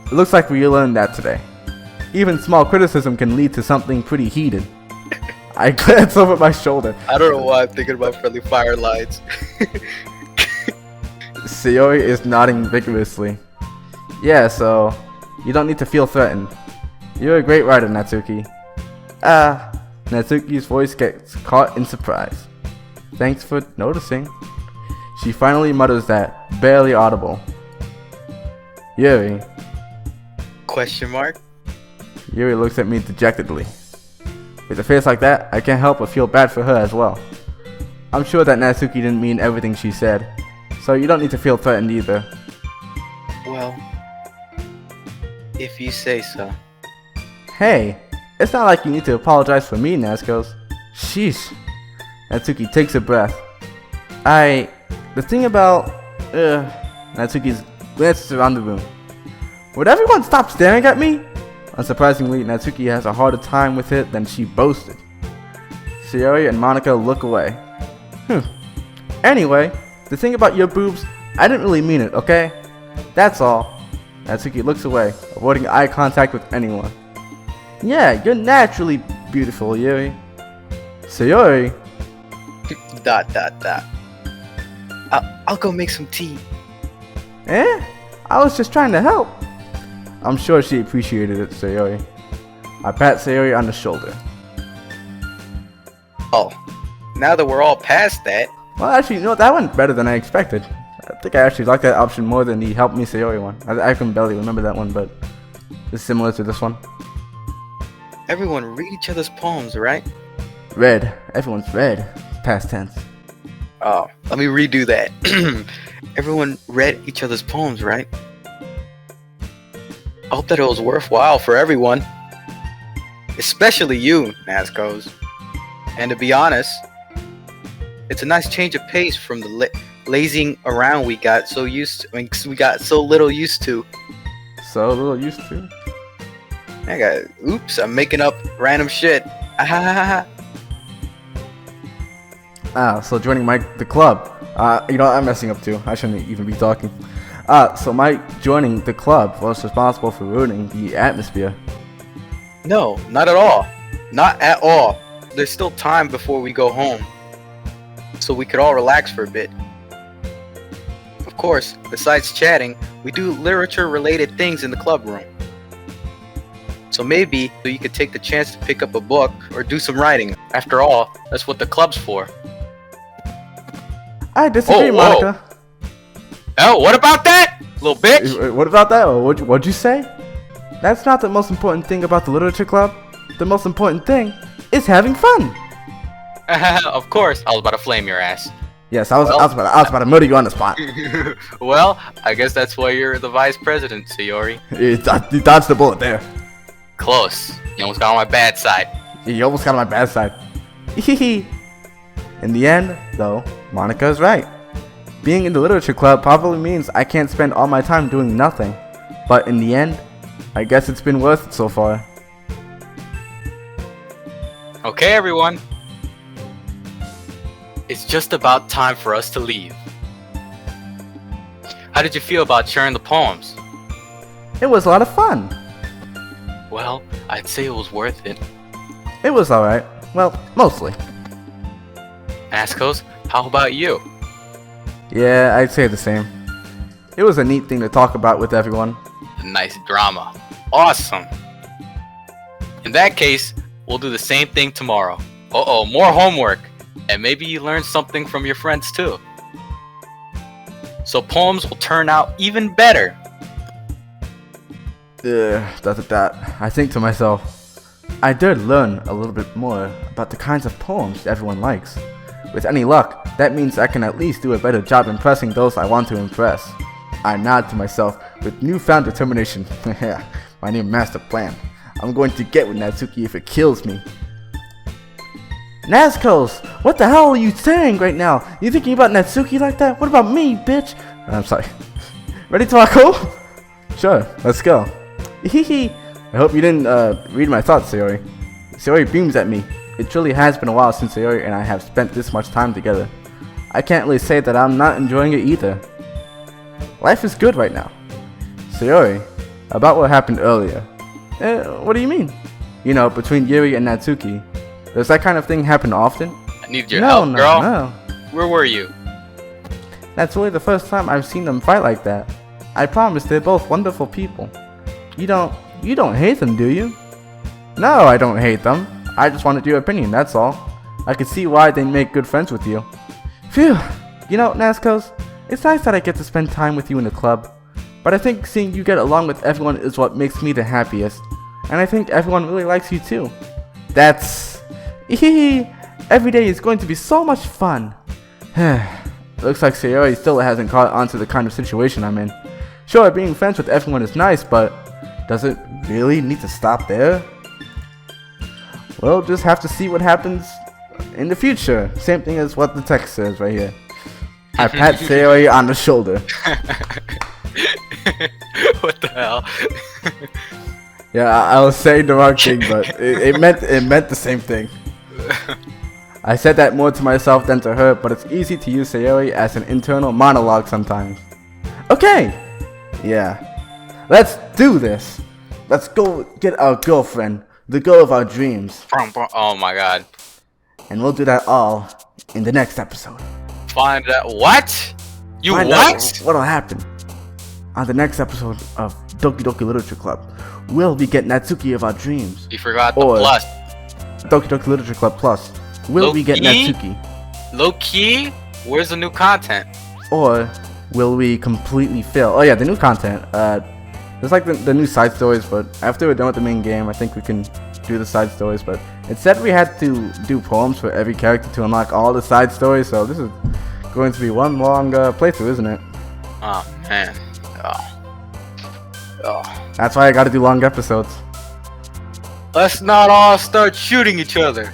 S1: It looks like we learned that today. Even small criticism can lead to something pretty heated. I glance over my shoulder.
S2: I don't know why I'm thinking about friendly fire lines.
S1: Sayori is nodding vigorously. Yeah, so you don't need to feel threatened. You're a great writer, Natsuki. Natsuki's voice gets caught in surprise. Thanks for noticing. She finally mutters that, barely audible. Yuri.
S2: Question mark?
S1: Yuri looks at me dejectedly. With a face like that, I can't help but feel bad for her as well. I'm sure that Natsuki didn't mean everything she said, so you don't need to feel threatened either.
S2: Well, if you say so.
S1: Hey, it's not like you need to apologize for me, Nascos. Sheesh. Natsuki takes a breath. The thing about... Natsuki glances around the room. Would everyone stop staring at me? Unsurprisingly, Natsuki has a harder time with it than she boasted. Sayori and Monica look away. Anyway, the thing about your boobs, I didn't really mean it, okay? That's all. Natsuki looks away, avoiding eye contact with anyone. Yeah, you're naturally beautiful, Yuri. Sayori. ...
S2: I'll go make some tea.
S1: I was just trying to help. I'm sure she appreciated it, Sayori. I pat Sayori on the shoulder.
S2: Oh, now that we're all past that...
S1: Well, actually, you know what? That went better than I expected. I think I actually like that option more than the help me Sayori one. I can barely remember that one, but it's similar to this one.
S2: Everyone read each other's poems, right?
S1: Read. Everyone's read. Past tense.
S2: Oh, let me redo that. Everyone read each other's poems, right? I hope that it was worthwhile for everyone. Especially you, Nazcos. And to be honest, it's a nice change of pace from the lazing around we got so used to. We got so little used to.
S1: So little used to?
S2: Oops, I'm making up random shit.
S1: So joining the club. I'm messing up too. I shouldn't even be talking. So my joining the club was responsible for ruining the atmosphere.
S2: No, not at all. Not at all. There's still time before we go home, so we could all relax for a bit. Of course, besides chatting, we do literature-related things in the club room. So maybe you could take the chance to pick up a book or do some writing. After all, that's what the club's for.
S1: I disagree, Monica.
S2: Oh, what about that, little bitch?
S1: What about that? What'd you say? That's not the most important thing about the literature club. The most important thing is having fun.
S2: Of course, I was about to flame your ass.
S1: Yes, I was about to murder you on the spot.
S2: Well, I guess that's why you're the vice president, Sayori.
S1: You dodged the bullet there.
S2: Close. You almost got on my bad side.
S1: You almost got on my bad side. In the end, though, Monica is right. Being in the literature club probably means I can't spend all my time doing nothing. But in the end, I guess it's been worth it so far.
S2: Okay, everyone. It's just about time for us to leave. How did you feel about sharing the poems?
S1: It was a lot of fun.
S2: Well, I'd say it was worth it.
S1: It was alright. Well, mostly.
S2: Askos, how about you?
S1: Yeah, I'd say the same. It was a neat thing to talk about with everyone.
S2: Nice drama. Awesome. In that case, we'll do the same thing tomorrow. Uh-oh, more homework. And maybe you learn something from your friends too. So poems will turn out even better.
S1: I think to myself, I did learn a little bit more about the kinds of poems everyone likes. With any luck, that means I can at least do a better job impressing those I want to impress. I nod to myself with newfound determination. My new master plan. I'm going to get with Natsuki if it kills me. Nazcos, what the hell are you saying right now? You thinking about Natsuki like that? What about me, bitch? I'm sorry. Ready to go? Sure, let's go. I hope you didn't read my thoughts, Sayori. Sayori beams at me. It truly has been a while since Sayori and I have spent this much time together. I can't really say that I'm not enjoying it either. Life is good right now. Sayori, about what happened earlier. What do you mean? You know, between Yuri and Natsuki. Does that kind of thing happen often?
S2: I need your help, girl.
S1: No.
S2: Where were you?
S1: That's really the first time I've seen them fight like that. I promise they're both wonderful people. You don't hate them, do you? No, I don't hate them. I just wanted your opinion, that's all. I could see why they make good friends with you. Phew. You know, Nazcos, it's nice that I get to spend time with you in the club. But I think seeing you get along with everyone is what makes me the happiest. And I think everyone really likes you too. That's... Every day is going to be so much fun. Looks like Sayori still hasn't caught on to the kind of situation I'm in. Sure, being friends with everyone is nice, but does it really need to stop there? We'll just have to see what happens in the future. Same thing as what the text says right here. I pat Sayori on the shoulder.
S2: What the hell?
S1: Yeah, I was saying the wrong thing, but it meant the same thing. I said that more to myself than to her, but it's easy to use Sayori as an internal monologue sometimes. Okay! Yeah. Let's do this! Let's go get our girlfriend, the girl of our dreams.
S2: Oh my god.
S1: And we'll do that all in the next episode.
S2: Find out what?
S1: Find out what'll happen on the next episode of Doki Doki Literature Club. Will we get Natsuki of our dreams?
S2: You forgot the plus.
S1: Doki Doki Literature Club Plus. Will we get Natsuki?
S2: Low key? Where's the new content?
S1: Or will we completely fail? Oh yeah, the new content. There's like the new side stories, but after we're done with the main game, I think we can do the side stories. But it said we had to do poems for every character to unlock all the side stories, so this is going to be one long playthrough, isn't it?
S2: Oh man.
S1: That's why I gotta do long episodes.
S2: Let's not all start shooting each other.